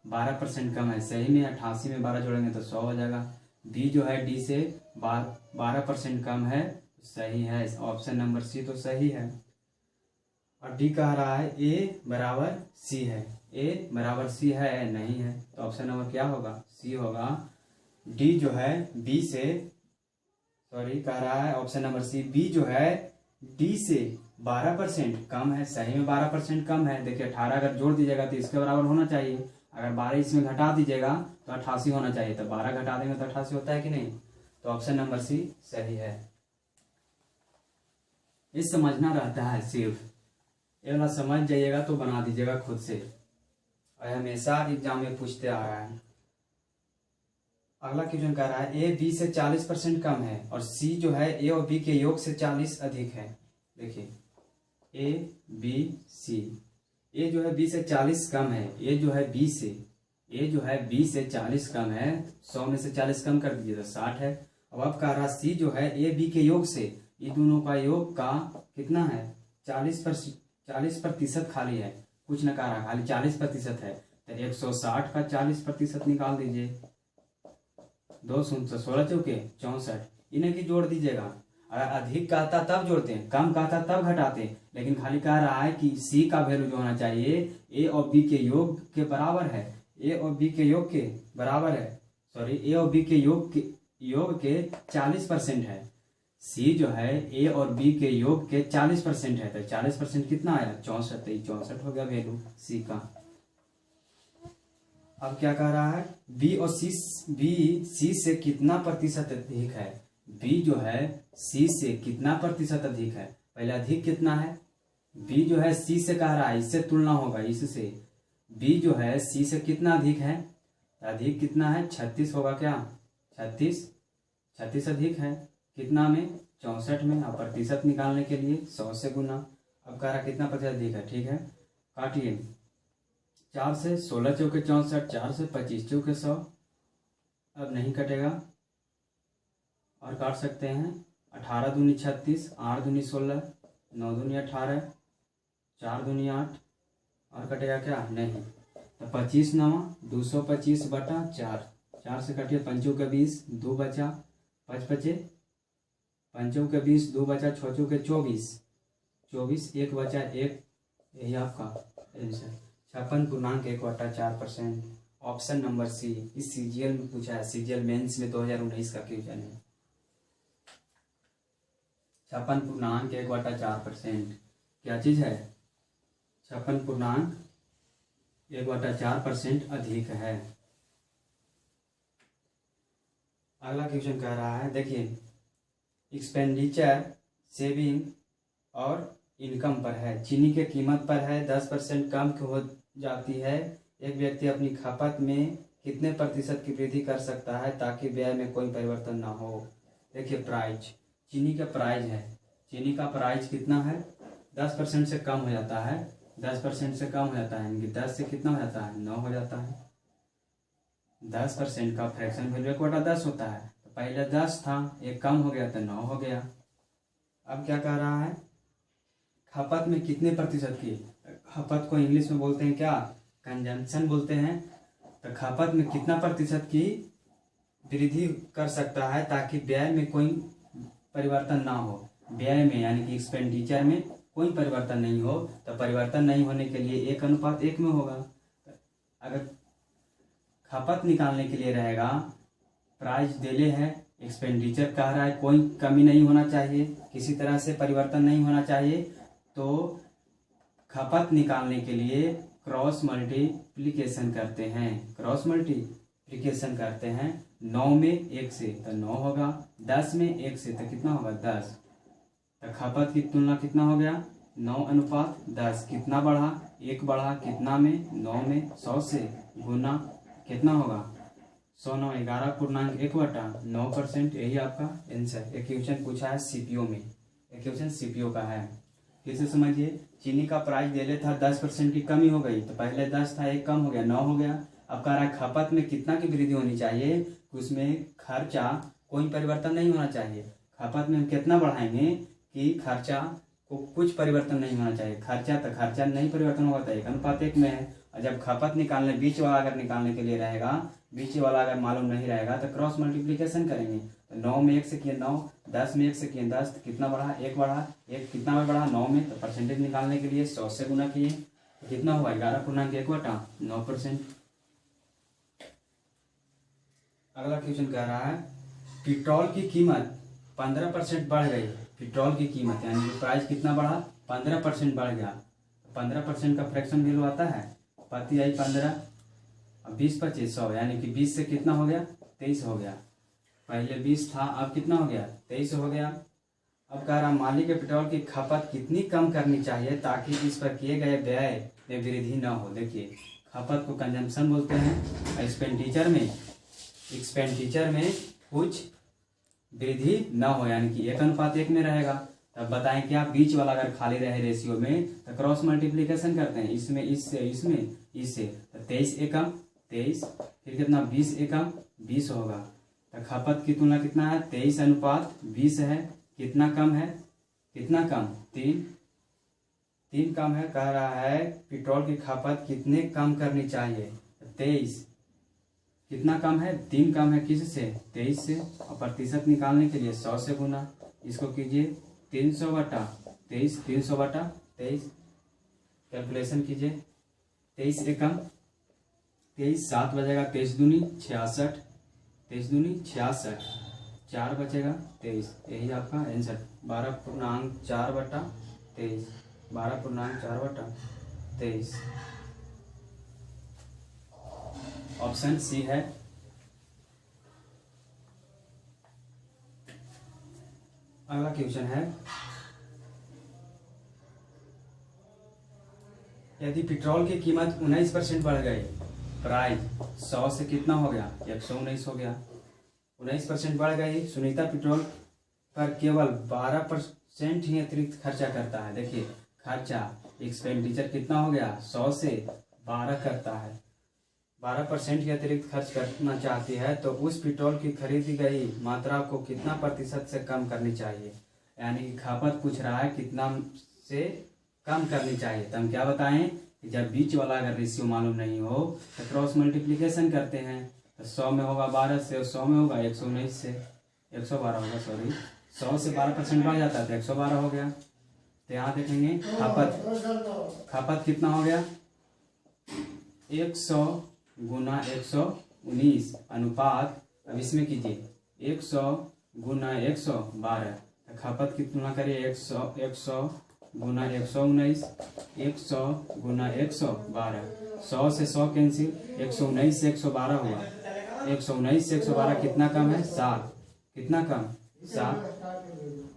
12% कम है। सही में 88 में 12 जोड़ेंगे तो 100 हो जाएगा। बी जो है डी से 12% कम है, सही है। ऑप्शन नंबर सी तो सही है। और डी कह रहा है ए बराबर सी है। ए बराबर सी है, नहीं है, तो ऑप्शन नंबर क्या होगा, सी होगा। डी जो है बी से कह रहा है ऑप्शन नंबर सी, बी जो है डी से 12% कम है। सही में 12% कम है। देखिए 18 अगर जोड़ दीजिएगा तो इसके बराबर होना चाहिए। अगर 12 इसमें घटा दीजिएगा तो 88 होना चाहिए। तो 12 घटा देंगे तो 88 होता है कि नहीं, तो ऑप्शन नंबर सी सही है। ये समझना रहता है सिर्फ, ये वाला समझ जाइएगा तो बना दीजिएगा खुद से, और हमेशा एग्जाम में पूछते आ रहा है। अगला क्वेश्चन कह रहा है ए बी से 40% कम है और सी जो है ए और बी के योग से 40 अधिक है। देखिए ए बी सी, ए जो है बी से 40 कम है। ए जो है बी से 40 कम है। 100 में से 40 कम कर दीजिए तो 60 है। अब कह रहा सी जो है ए बी के योग से, ये दोनों का योग का कितना है, 40% खाली है, कुछ न कह रहा, खाली 40% है। तो 160 का 40% निकाल दीजिए। 2 शून्य 16 चौके 64, इन्हें की जोड़ दीजिएगा। अगर अधिक कहता तब जोड़ते हैं, कम कहता तब घटाते हैं, लेकिन खाली कह रहा है कि सी का वैल्यू जो होना चाहिए ए और बी के योग के बराबर है। ए और बी के योग के बराबर है, ए और बी के योग के 40% है। सी जो है ए और बी के योग के 40% है, तो 40% कितना आया, 64, 64 हो गया वैल्यू सी का। अब क्या कह रहा है, बी सी से कितना प्रतिशत अधिक है। बी जो है सी से कितना प्रतिशत अधिक है। पहले अधिक कितना है, बी जो है सी से कह रहा है, इससे तुलना होगा, इससे। बी जो है सी से कितना अधिक है, अधिक कितना है, 36 होगा क्या, 36 अधिक है। कितना में, 64 में। अब प्रतिशत निकालने के लिए 100 से गुना। अब कह रहा कितना प्रतिशत अधिक है, ठीक है, काटिए। 4 से 16 चौके 64, 4 से 25 चौके 100। अब नहीं कटेगा, और काट सकते हैं। 18 दूनी 36, 8 दूनी 16, 9 दूनी 18, 4 दूनी 8, और कटेगा क्या, नहीं। तो 25 9 225 बटा 4, 4 से कटिए, 5 के 20, 2 बचा, 5 बचे, 5 के 20, 2 बचा, 6 के 24, 1 बचा 1, यही आपका आंसर 56.1/4%। Option number C. इस सीजीएल में पूछा है, सीजीएल मेंस में 2019 का क्वेश्चन है। 56.1/4% क्या चीज है, 56.1/4% अधिक है। अगला क्वेश्चन कह रहा है, देखिए, एक्सपेंडिचर, सेविंग और इनकम पर है, चीनी के कीमत पर है। 10% कम हो जाती है। एक व्यक्ति अपनी खपत में कितने प्रतिशत की वृद्धि कर सकता है ताकि व्यय में कोई परिवर्तन ना हो। देखिए प्राइस, चीनी का प्राइस है, चीनी का प्राइस कितना है, 10% से कम हो जाता है। 10% से कम हो जाता है, यानी कि 10 से कितना हो जाता है, 9 हो जाता है। 10% का फ्रैक्शन वैल्यू 1/10 होता है। तो पहले 10 था, एक कम हो गया तो 9 हो गया। अब क्या कह रहा है, खपत में कितने प्रतिशत की, खपत को इंग्लिश में बोलते हैं क्या, कंजम्पशन बोलते हैं। तो खपत में कितना प्रतिशत की वृद्धि कर सकता है ताकि व्यय में कोई परिवर्तन ना हो। व्यय में यानी कि एक्सपेंडिचर में कोई परिवर्तन नहीं हो। तो परिवर्तन नहीं होने के लिए 1:1 में होगा। अगर खपत निकालने के लिए रहेगा, प्राइस देले है, एक्सपेंडिचर कह रहा है कोई कमी नहीं होना चाहिए, किसी तरह से परिवर्तन नहीं होना चाहिए, तो खपत निकालने के लिए क्रॉस मल्टीप्लिकेशन करते हैं। क्रॉस मल्टीप्लिकेशन करते हैं 9 में 1 से तो 9 होगा, 10 में 1 से तो कितना होगा 10। तो खपत की तुलना कितना हो गया, 9:10। कितना बढ़ा, 1 बढ़ा, कितना में, 9 में, 100 से गुना कितना होगा 100 9 11.1/9%। यही आपका आंसर। एक क्वेश्चन पूछा है सीपीओ में, एक क्वेश्चन सीपीओ का है। फिर से समझिए, चीनी का प्राइस दे था, 10% की कमी हो गई। तो पहले 10 था, एक कम हो गया, 9 हो गया। अब कह रहा है खपत में कितना की वृद्धि होनी चाहिए, उसमें खर्चा कोई परिवर्तन नहीं होना चाहिए। खपत में हम कितना बढ़ाएंगे कि खर्चा को कुछ परिवर्तन नहीं होना चाहिए। खर्चा नहीं परिवर्तन होगा तो 1:1 में है। और जब खपत निकालने, बीच वाला अगर निकालने के लिए रहेगा, बीच वाला अगर मालूम नहीं रहेगा तो क्रॉस मल्टीप्लिकेशन करेंगे। तो 9 में 1 से किए 9, 10 में 1 से किए 10, तो कितना बढ़ा, 1 बढ़ा, 1 कितना में बढ़ा 9 में। तो परसेंटेज निकालने के लिए 100 से गुना किए तो कितना हुआ 11.1/9%। अगला क्वेश्चन कह रहा है, पेट्रोल की कीमत 15% बढ़ गई। पेट्रोल की कीमत यानी कि प्राइस कितना बढ़ा, 15% बढ़ गया। 15% का फ्रैक्शन वैल्यू आता है, पति आई 15, 20 25 100, यानी कि 20 से कितना हो गया 23 हो गया। पहले 20 था, अब कितना हो गया 23 हो गया। अब कह रहा मालिक के पेट्रोल की खपत कितनी कम करनी चाहिए ताकि इस पर किए गए व्यय में वृद्धि न हो। देखिए खपत को कंजम्पशन बोलते हैं। एक्सपेंडिचर में कुछ वृद्धि न हो, यानी कि 1:1 में रहेगा। तब बताएं क्या, बीच वाला अगर खाली रहे रेशियो में तो क्रॉस मल्टीप्लिकेशन करते हैं, इसमें इससे, इसमें इससे। तो 23 एकम 23, फिर कितना 20 एकम 20 होगा। तो खपत की तुलना कितना है, 23:20 है। कितना कम है, कितना कम, 3 कम है। कह रहा है पेट्रोल की खपत कितने कम करनी चाहिए, 23। कितना कम है, 3 कम है, किससे, 23 से। और प्रतिशत निकालने के लिए 100 से गुना, इसको कीजिए 300/23, 300/23 कैलकुलेशन कीजिए। 23 एकम 23, 7 बजेगा, 23 दूनी 66, 23 दूनी 66, 4 बचेगा 23। यही आपका आंसर 12.4/23, 12.4/23 ऑप्शन सी है। अगला क्वेश्चन है, यदि पेट्रोल की कीमत 19% बढ़ गई, प्राइस 100 से कितना हो गया 119 हो गया। 19% बढ़ गई, सुनीता पेट्रोल पर केवल 12% ही अतिरिक्त खर्चा करता है। देखिए खर्चा, एक्सपेंडिचर कितना हो गया, 100 से 12 करता है। 12% की अतिरिक्त खर्च करना चाहती है तो उस पेट्रोल की खरीदी गई मात्रा को कितना प्रतिशत से कम करनी चाहिए। यानी कि खपत पूछ रहा है कितना से कम करनी चाहिए। तो हम क्या बताएं कि जब बीच वाला अगर रेशियो मालूम नहीं हो तो क्रॉस मल्टीप्लिकेशन करते हैं। तो 100 में होगा 12 से, 100 में होगा 119 से, 112 होगा, सॉरी 100 से 12% बढ़ जाता है तो 112 हो गया। तो यहाँ देखेंगे खपत कितना हो गया, 100 गुना 119 अनुपात, अब इसमें कीजिए 100 गुना 112। खपत की तुलना करिए 100 गुना 119, 100 गुना 112, 100 से 100 कैंसिल, 119 से 112 हुआ। 119 से 112 कितना कम है, 7। कितना कम, 7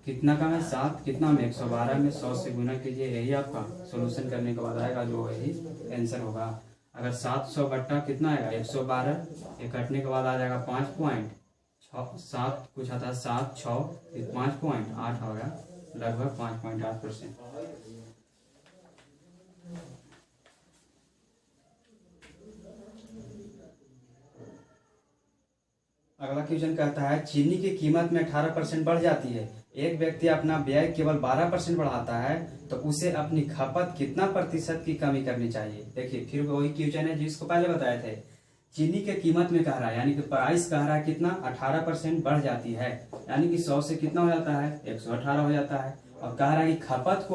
कितना कम है 7 कितना में 112 में 100 से गुना कीजिए, यही आपका सोल्यूशन करने के बाद आएगा जो यही आंसर होगा। अगर 700 बट्टा कितना आएगा 112, ये कटने के बाद आ जाएगा 5.7 कुछ आता है 7 6 5.8 होगा, लगभग 5.8%। अगला क्वेश्चन कहता है चीनी की कीमत में 18% बढ़ जाती है, एक व्यक्ति अपना व्यय केवल 12% बढ़ाता है, तो उसे अपनी खपत कितना प्रतिशत की कमी करनी चाहिए। देखिए फिर वही क्वेश्चन है जिसको पहले बताए थे। चीनी के कीमत में कह रहा है, यानी कि प्राइस कह रहा है कितना 18% बढ़ जाती है, यानी कि 100 से कितना हो जाता है 118 हो जाता है। और कह रहा है कि खपत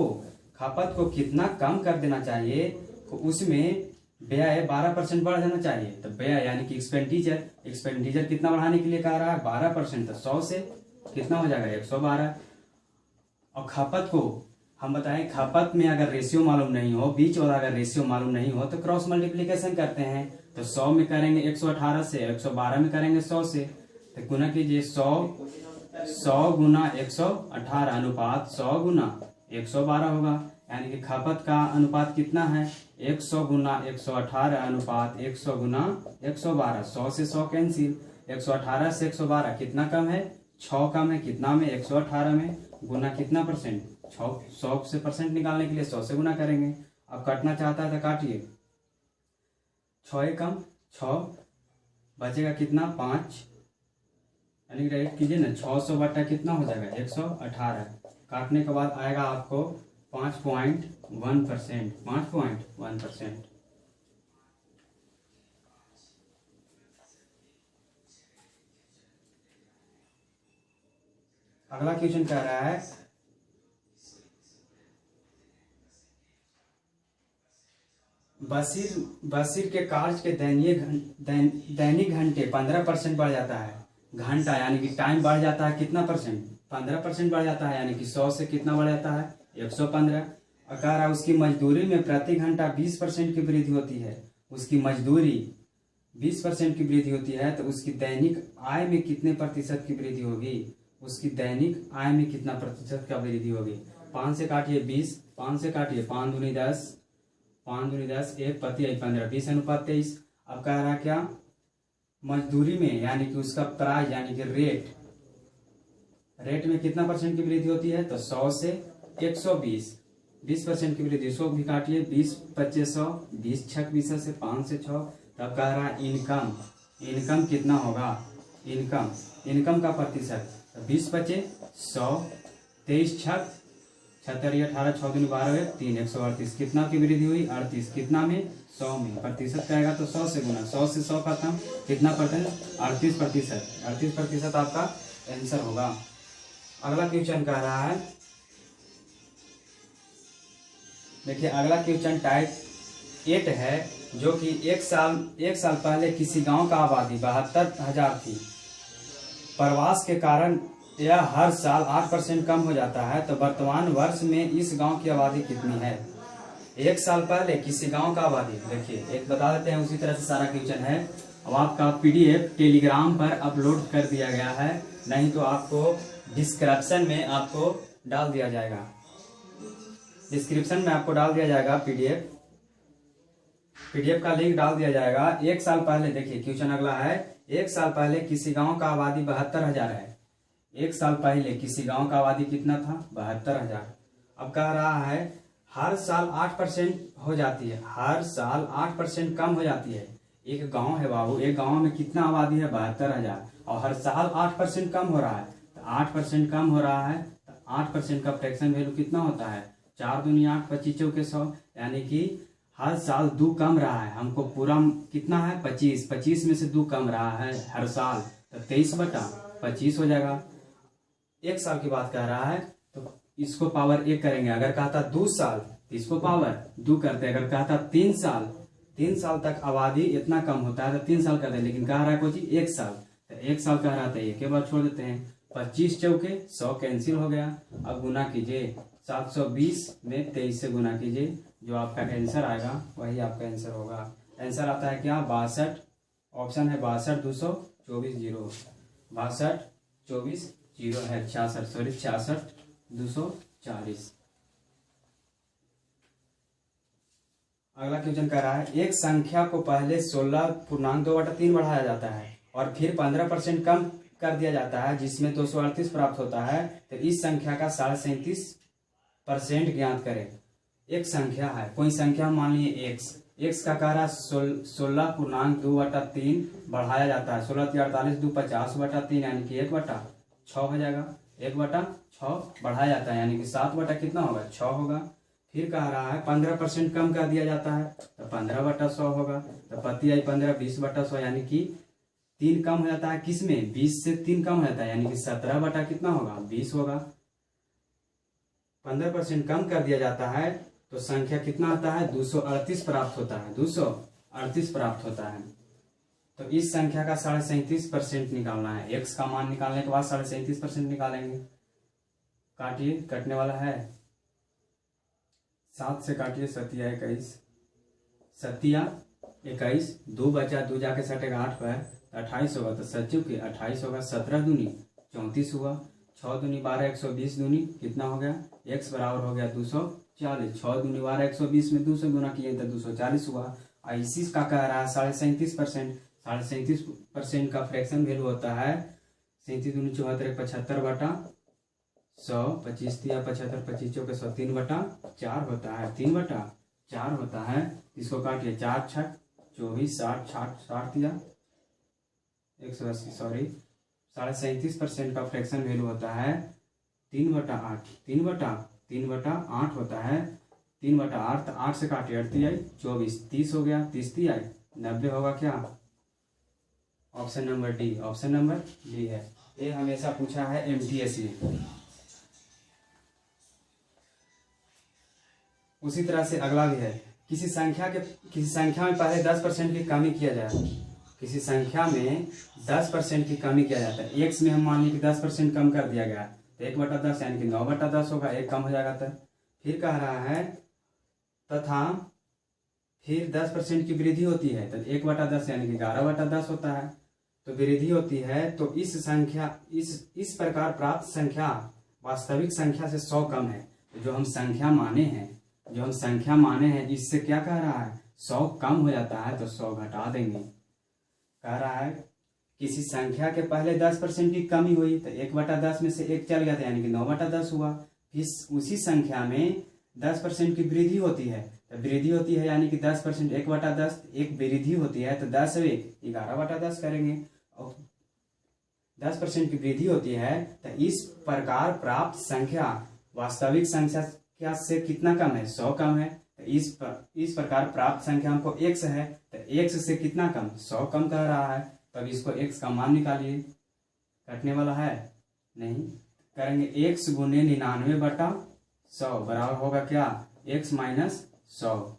को कितना कम कर देना चाहिए, तो उसमें व्यय 12% बढ़ जाना चाहिए। तो व्यय यानी कि एक्सपेंडिचर कितना बढ़ाने के लिए कह रहा है 12%, तो 100 से कितना हो जाएगा 112। और खपत को हम बताएं, खपत में अगर रेशियो मालूम नहीं हो, बीच वाला अगर रेशियो मालूम नहीं हो, तो क्रॉस मल्टीप्लीकेशन करते हैं। तो 100 में करेंगे 118 से, 112 में करेंगे 100 से, तो गुना कीजिए 100 गुना 118 अनुपात 100 गुना 112 होगा, यानी कि खपत का अनुपात कितना है 100 गुना 118 अनुपात 100 गुना 112। 100 से 100 कैंसिल, 118 से 112 कितना कम है 6 कम है, कितना में 118 में, गुना कितना परसेंट 100 से परसेंट निकालने के लिए 100 से गुना करेंगे। अब काटना चाहता है तो काटिए, 6 कम 6 बचेगा कितना 5, यानी डायरेक्ट कीजिए ना 600 बटा कितना हो जाएगा 118, काटने के बाद आएगा आपको 5.1%, 5.1%। अगला क्वेश्चन कह रहा है बशीर के कार्य के दैनिक घंटे 15% बढ़ जाता है। घंटा यानी कि टाइम बढ़ जाता है कितना परसेंट 15% बढ़ जाता है, यानी कि 100 से कितना बढ़ जाता है 115। और कह रहा है उसकी मजदूरी में प्रति घंटा 20% की वृद्धि होती है, उसकी मजदूरी 20% की वृद्धि होती है, तो उसकी दैनिक आय में कितने प्रतिशत की वृद्धि होगी, उसकी दैनिक आय में कितना प्रतिशत का वृद्धि होगी। 5 से काटिए 20, 5 से काटिए 5 दूनी 10, 5 दूनी 10, 1 पति 15, 20 अनुपात 23। अब कह रहा क्या मजदूरी में, यानी कि उसका प्राइस यानी कि रेट में कितना परसेंट की वृद्धि होती है, तो 100 से 120, 20% की वृद्धि। 100 भी काटिए 20 25 100, 20 छक 20 से 5 से 6। तब कह रहा है इनकम कितना होगा, इनकम का प्रतिशत 20 25 100, 23 छक 76 18 6 दूनी 12 3 138, कितना की वृद्धि हुई 38, कितना में 100 में, प्रतिशत कहेगा तो 100 से गुना, 100 से 100 खत्म, कितना परसेंट 38%, 38% आपका आंसर होगा। अगला क्वेश्चन कह रहा है, देखिए अगला क्वेश्चन टाइप 8 है, जो कि एक साल पहले किसी गांव का आबादी 72,000 थी, प्रवास के कारण यह हर साल 8% कम हो जाता है, तो वर्तमान वर्ष में इस गांव की आबादी कितनी है। एक साल पहले किसी गांव का आबादी, देखिए एक बता देते हैं, उसी तरह से सारा क्वेश्चन है। अब आपका PDF टेलीग्राम पर अपलोड कर दिया गया है, नहीं तो आपको डिस्क्रिप्शन में आपको डाल दिया जाएगा, डिस्क्रिप्शन में आपको डाल दिया जाएगा पीडीएफ का लिंक डाल दिया जाएगा। एक साल पहले, देखिए क्वेश्चन अगला है, एक साल पहले किसी गांव का आबादी 72,000 है। एक साल पहले किसी गांव का आबादी कितना था 72,000। अब कह रहा है हर साल 8% हो जाती है, हर साल 8% कम हो जाती है। एक गांव है बाबू, एक गांव में कितना आबादी है 72,000, और हर साल 8% कम हो रहा है, तो 8% कम हो रहा है, तो 8% का फ्रैक्शन वैल्यू कितना होता है 4 दूनी 8 25 चौके 100, यानी कि हर साल 2 कम रहा है। हमको पूरा कितना है 25 में से 2 कम रहा है हर साल, तो 23/25 हो जाएगा। एक साल की बात कह रहा है, तो इसको पावर 1 करेंगे। अगर कहता 2 साल तो इसको पावर 2 करते हैं। अगर कहता 3 साल तक आबादी इतना कम होता है तो 3 साल करते हैं, लेकिन कह रहा है कोई 1 साल, तो 1 साल कह रहा था, एक के बाद छोड़ देते हैं। 25 चौके 100 कैंसिल हो गया। अब गुना कीजिए 720 में 23 से गुना कीजिए, जो आपका आंसर आएगा वही आपका आंसर होगा। आंसर आता है क्या 62, ऑप्शन है 62 224 0, 62 24 जीरो है 66, सॉरी 66 240। अगला क्वेश्चन कह रहा है एक संख्या को पहले 16.2/3 बढ़ाया जाता है और फिर 15% कम कर दिया जाता है जिसमें 238 प्राप्त होता है, तो इस संख्या का 37% ज्ञात करें। एक संख्या है, कोई संख्या मान लीजिए एक्स का कह रहा है 16.2/3 बढ़ाया जाता है, 16 × 48 = 50/3 यानी कि 1/6 हो जाएगा। 1/6 बढ़ाया जाता है यानी कि 7 कितना होगा 6 होगा। फिर कह रहा है 15% कम कर दिया जाता है तो 15/100 होगा। तो पति आई 15 20/100 यानी कि 3 कम हो जाता है, किसमें 20 से 3 कम हो जाता है यानी कि 17 कितना होगा 20 होगा। 15% कम कर दिया जाता है तो संख्या कितना आता है 238 प्राप्त होता है, 238 प्राप्त होता है। तो इस संख्या का 37.5% निकालना है। एक्स का मान निकालने के बाद 37.5% निकालेंगे। काटिए, कटने वाला है 7 से काटिए, 7 × 21, 7 × 21, 2 बचा, 2 जाके सटेगा 8 पर 28 होगा, तो 7 के 28 होगा, 17 दूनी 34 हुआ, 6 दूनी 12, 120 दूनी कितना हो गया x बराबर हो गया 240। 6 दूनी 12, 120 में 200 गुना किए तो 240 हुआ। इसी का कह रहा है 37.5%। 37.5% का फ्रैक्शन वैल्यू होता है 37 दूनी 74, 75/100, 25 दिया 75, 25 चौके 100, 3/4 होता है, 3/4 होता है। इसको काटिए, 4 × 6 = 24, 60 दिया 180, सॉरी 37.5% का फ्रैक्शन वैल्यू होता है 3/8, 3/8 होता है, 3/8। तो 8 से काटिए, 8 आई 24, 30 हो गया, 30 आई 90 होगा क्या, option number D, option number D है। ये हमेशा पूछा है MTS में। उसी तरह से अगला भी है, किसी संख्या में पहले 10% की कमी किया जाए। किसी संख्या में 10% की कमी किया जाता है। एक्स में हम मान लीजिए कि 10% कम कर दिया गया तो 1/10 यानी कि 9/10 होगा, एक कम हो जाएगा। तो फिर कह रहा है तथा फिर 10% की वृद्धि होती है तो 1/10 यानी कि 11/10 होता है। तो वृद्धि होती है तो इस प्रकार प्राप्त संख्या वास्तविक संख्या से 100 कम है। तो जो हम संख्या माने हैं इससे क्या कह रहा है 100 कम हो जाता है तो 100 घटा देंगे। कह रहा है किसी संख्या के पहले 10% की कमी हुई तो 1/10 में से 1 चल गया था यानी कि 9/10 हुआ। फिर उसी संख्या में 10% की वृद्धि होती है तो वृद्धि होती है यानी कि 10%, 1/10 एक वृद्धि होती है तो 10 से 11/10 करेंगे। और 10% की वृद्धि होती है तो इस प्रकार प्राप्त संख्या वास्तविक संख्या से कितना कम है 100 कम है। तो इस प्रकार प्राप्त संख्या हमको x है तो x से कितना कम 100 कम कह रहा है। तब इसको x का मान निकालिए, कटने वाला है नहीं, करेंगे x × 99/100 बराबर होगा क्या x - 100।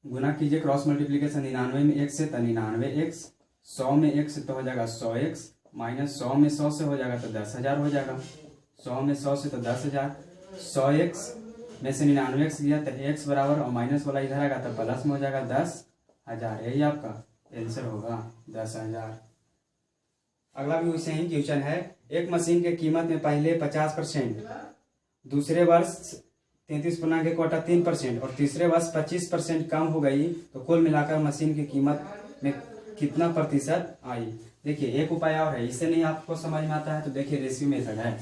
गुना कीजिए, क्रॉस मल्टीप्लीकेशन, 99 में x से तो 99x, 100 में x तो हो जाएगा 100x, -100 में 100 से हो जाएगा तो 10,000 हो जाएगा। 100 में 100 से तो 10,000, 100x में से 99x गया तो x बराबर और माइनस वाला इधर आएगा तो प्लस में हो जाएगा 10,000। यही आपका आंसर होगा 10,000। अगला भी वैसे ही क्वेश्चन है, एक मशीन के कीमत में पहले 50%, दूसरे वर्ष 33.3% और तीसरे वर्ष 25% कम हो गई तो कुल मिलाकर मशीन की कीमत में कितना प्रतिशत आई। देखिए एक उपाय और है, इससे नहीं आपको समझ में आता है तो देखिए रेशियो मेथड है।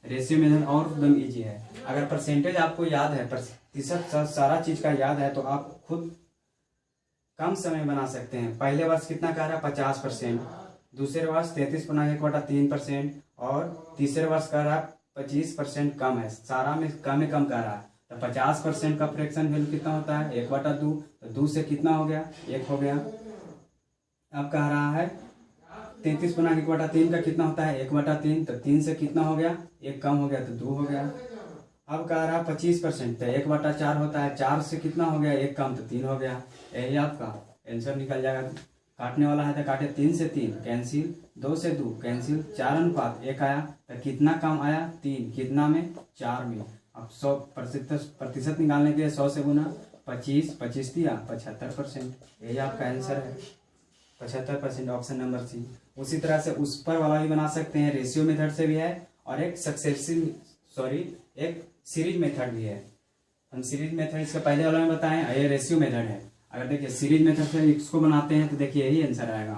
रेशियो मेथड और एकदम ईजी है। अगर परसेंटेज आपको याद है, प्रतिशत सारा चीज का याद है तो आप खुद कम समय बना सकते हैं। पहले वर्ष कितना कह रहा है 50%, दूसरे वर्ष 33.1/3% और तीसरे वर्ष कह रहा है 25% कम है। सारा में कम कह रहा है तो 50% का फ्रैक्शन वैल्यू कितना होता है 1/2। तो 2 से कितना हो गया 1 हो गया। अब कह रहा है 33.1/3 का कितना होता है 1/3, तो 3 से कितना हो गया 1 कम हो गया तो 2 हो गया। अब कह रहा है 25% तो 1/4 होता है, 4 से कितना हो गया 1 कम तो 3 हो गया। यही आपका आंसर निकल जाएगा। काटने वाला है तो काटे, 3 से 3 कैंसिल, 2 से 2 कैंसिल, 4:1 आया तो कितना कम आया 3, कितना में 4 में। अब 100% निकालने के लिए 100 से गुना 25 दिया 75%। यही आपका आंसर है 75%, ऑप्शन नंबर सी। उसी तरह से उस पर वाला भी बना सकते हैं, रेशियो मेथड से भी है, और एक एक सीरीज मेथड भी है। हम सीरीज मेथड इसके पहले वाला में बताएं, ये रेशियो मेथड है। अगर देखिए सीरीज मेथड से इसको बनाते हैं तो देखिए यही आंसर आएगा।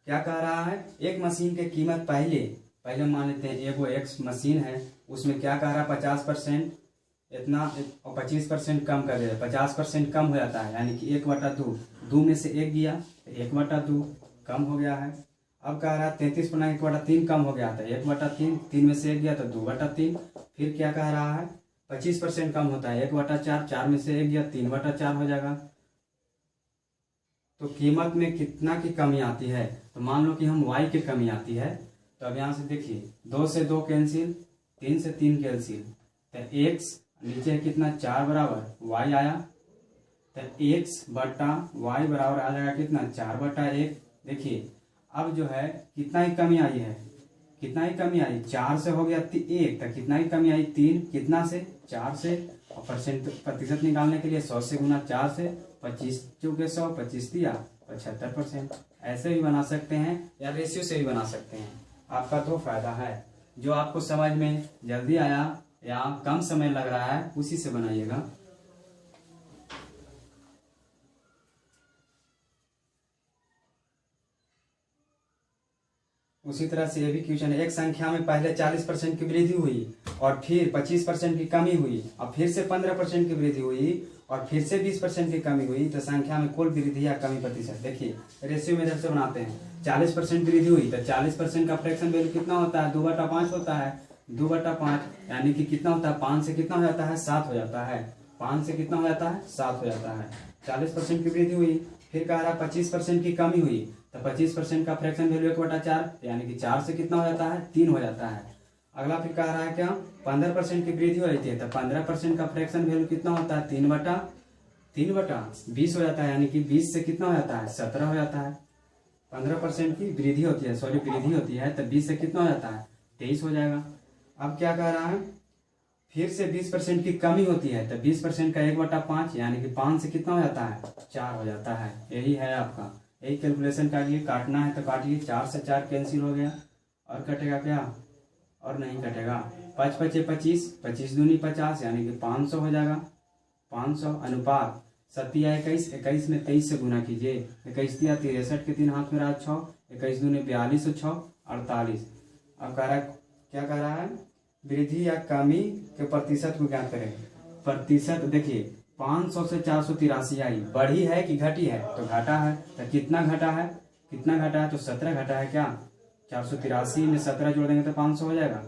क्या कह रहा है, एक मशीन की कीमत पहले मान लेते हैं एक वो एक्स मशीन है, उसमें क्या कह रहा है 50% इतना और 25% कम कर देगा, 50% कम हो जाता है, यानी कि 1/2, 2 में से 1 गया तो 1/2 कम हो गया है। अब कह रहा है 33 बना 1/3 कम हो गया था, 1/3, 3 में से 1 गया तो 2/3। फिर क्या कह रहा है 25% कम होता है, 1/4, 4 में से 1 गया 3/4 हो जाएगा। तो कीमत में कितना की कमी आती है, तो मान लो कि हम y की कमी आती है, तो अब यहाँ से देखिए 2 से 2 कैंसिल, 3 से 3 कैंसिल, तो x नीचे कितना 4 बराबर y आया, तो x बटा y बराबर आ जाएगा कितना 4/1। देखिए अब जो है कितना ही कमी आई है, कितना ही कमी आई, 4 से हो गया 1, तो कितना ही कमी आई 3, कितना से 4 से, और प्रतिशत निकालने के लिए 100 से गुना 4 से, 25 चौके 100, 25 दिया 75%। ऐसे भी बना सकते हैं या रेशियो से भी बना सकते हैं। आपका तो फायदा है, जो आपको समझ में जल्दी आया या कम समय लग रहा है उसी से बनाइएगा। उसी तरह से ये भी क्वेश्चन है, एक संख्या में पहले 40% की वृद्धि हुई और फिर 25% की कमी हुई और फिर से 15% की वृद्धि हुई और फिर से 20% की कमी हुई, तो संख्या में कुल वृद्धि या कमी प्रतिशत। देखिए रेशियो मेथड से बनाते हैं, 40% वृद्धि हुई तो 40% का फ्रैक्शन वैल्यू कितना होता है 2/5 होता है, 2/5 यानी कि कितना होता है 5 से कितना हो जाता है 7 हो जाता है, 5 से कितना हो जाता है 7 हो जाता है। 40% की वृद्धि हुई, फिर कह रहा 25% की कमी हुई, तो 25% का फ्रैक्शन वैल्यू 1/4 यानी कि 4 से कितना हो जाता है 3 हो जाता है। अगला फिर कह रहा है क्या 15% की वृद्धि हो रही है, तो 15% का फ्रैक्शन वैल्यू कितना होता है 3/20 हो जाता है, यानी कि 20 से कितना हो जाता है 17 हो जाता है। 15% की वृद्धि होती है, वृद्धि होती है, तो 20 से कितना हो जाता है 23 हो जाएगा। अब क्या कह रहा है फिर से 20% की कमी होती है, तो 20% का 1/5 यानी कि 5 से कितना हो जाता है 4 हो जाता है। यही है आपका, यही कैलकुलेशन का लिए काटना है तो काटिए, 4 से 4 कैंसिल हो गया और कटेगा क्या, और नहीं कटेगा, 5 × 25, 25 दूनी 50 यानी कि 500 हो जाएगा। 500 अनुपात 7 या 21, 21 में 23 से गुना कीजिए, 21 दिया 63 के 3 हाथ में रहा 6, 21 दूनी 42 और 6 48। अब कह रहा है क्या कह रहा है वृद्धि या कमी के प्रतिशत को ज्ञात करें। प्रतिशत देखिए 500 से 483 आई, बढ़ी है कि घटी है, तो घटा है, तो कितना घटा है, तो 17 घटा है क्या, 483 में 17 जोड़ देंगे तो 500 हो जाएगा,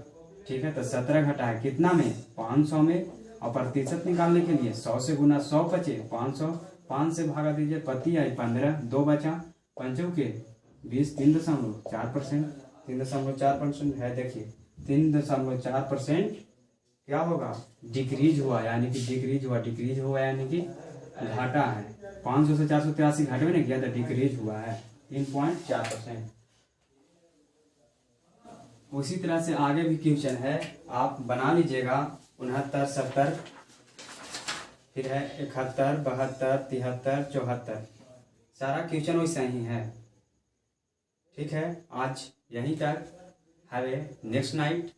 ठीक है, तो 17 घटा है कितना में 500 में। और प्रतिशत निकालने के लिए 100 से गुना 100 बचे 500, 5 से भागा दीजिए, पति आई 15, 2 बचा, 5 के 20, 3.4%, 3.4% है। देखिए 3.4% क्या होगा डिक्रीज हुआ, यानी कि डिक्रीज हुआ यानी कि घाटा है। 500 से 483 घाटे में नहीं गया, तो डिक्रीज हुआ है 3.4%। उसी तरह से आगे भी क्वेश्चन है, आप बना लीजिएगा 69, 70, फिर है 71, 72, 73, 74, सारा क्वेश्चन वैसा ही है। ठीक है, आज यहीं तक। Have A next night.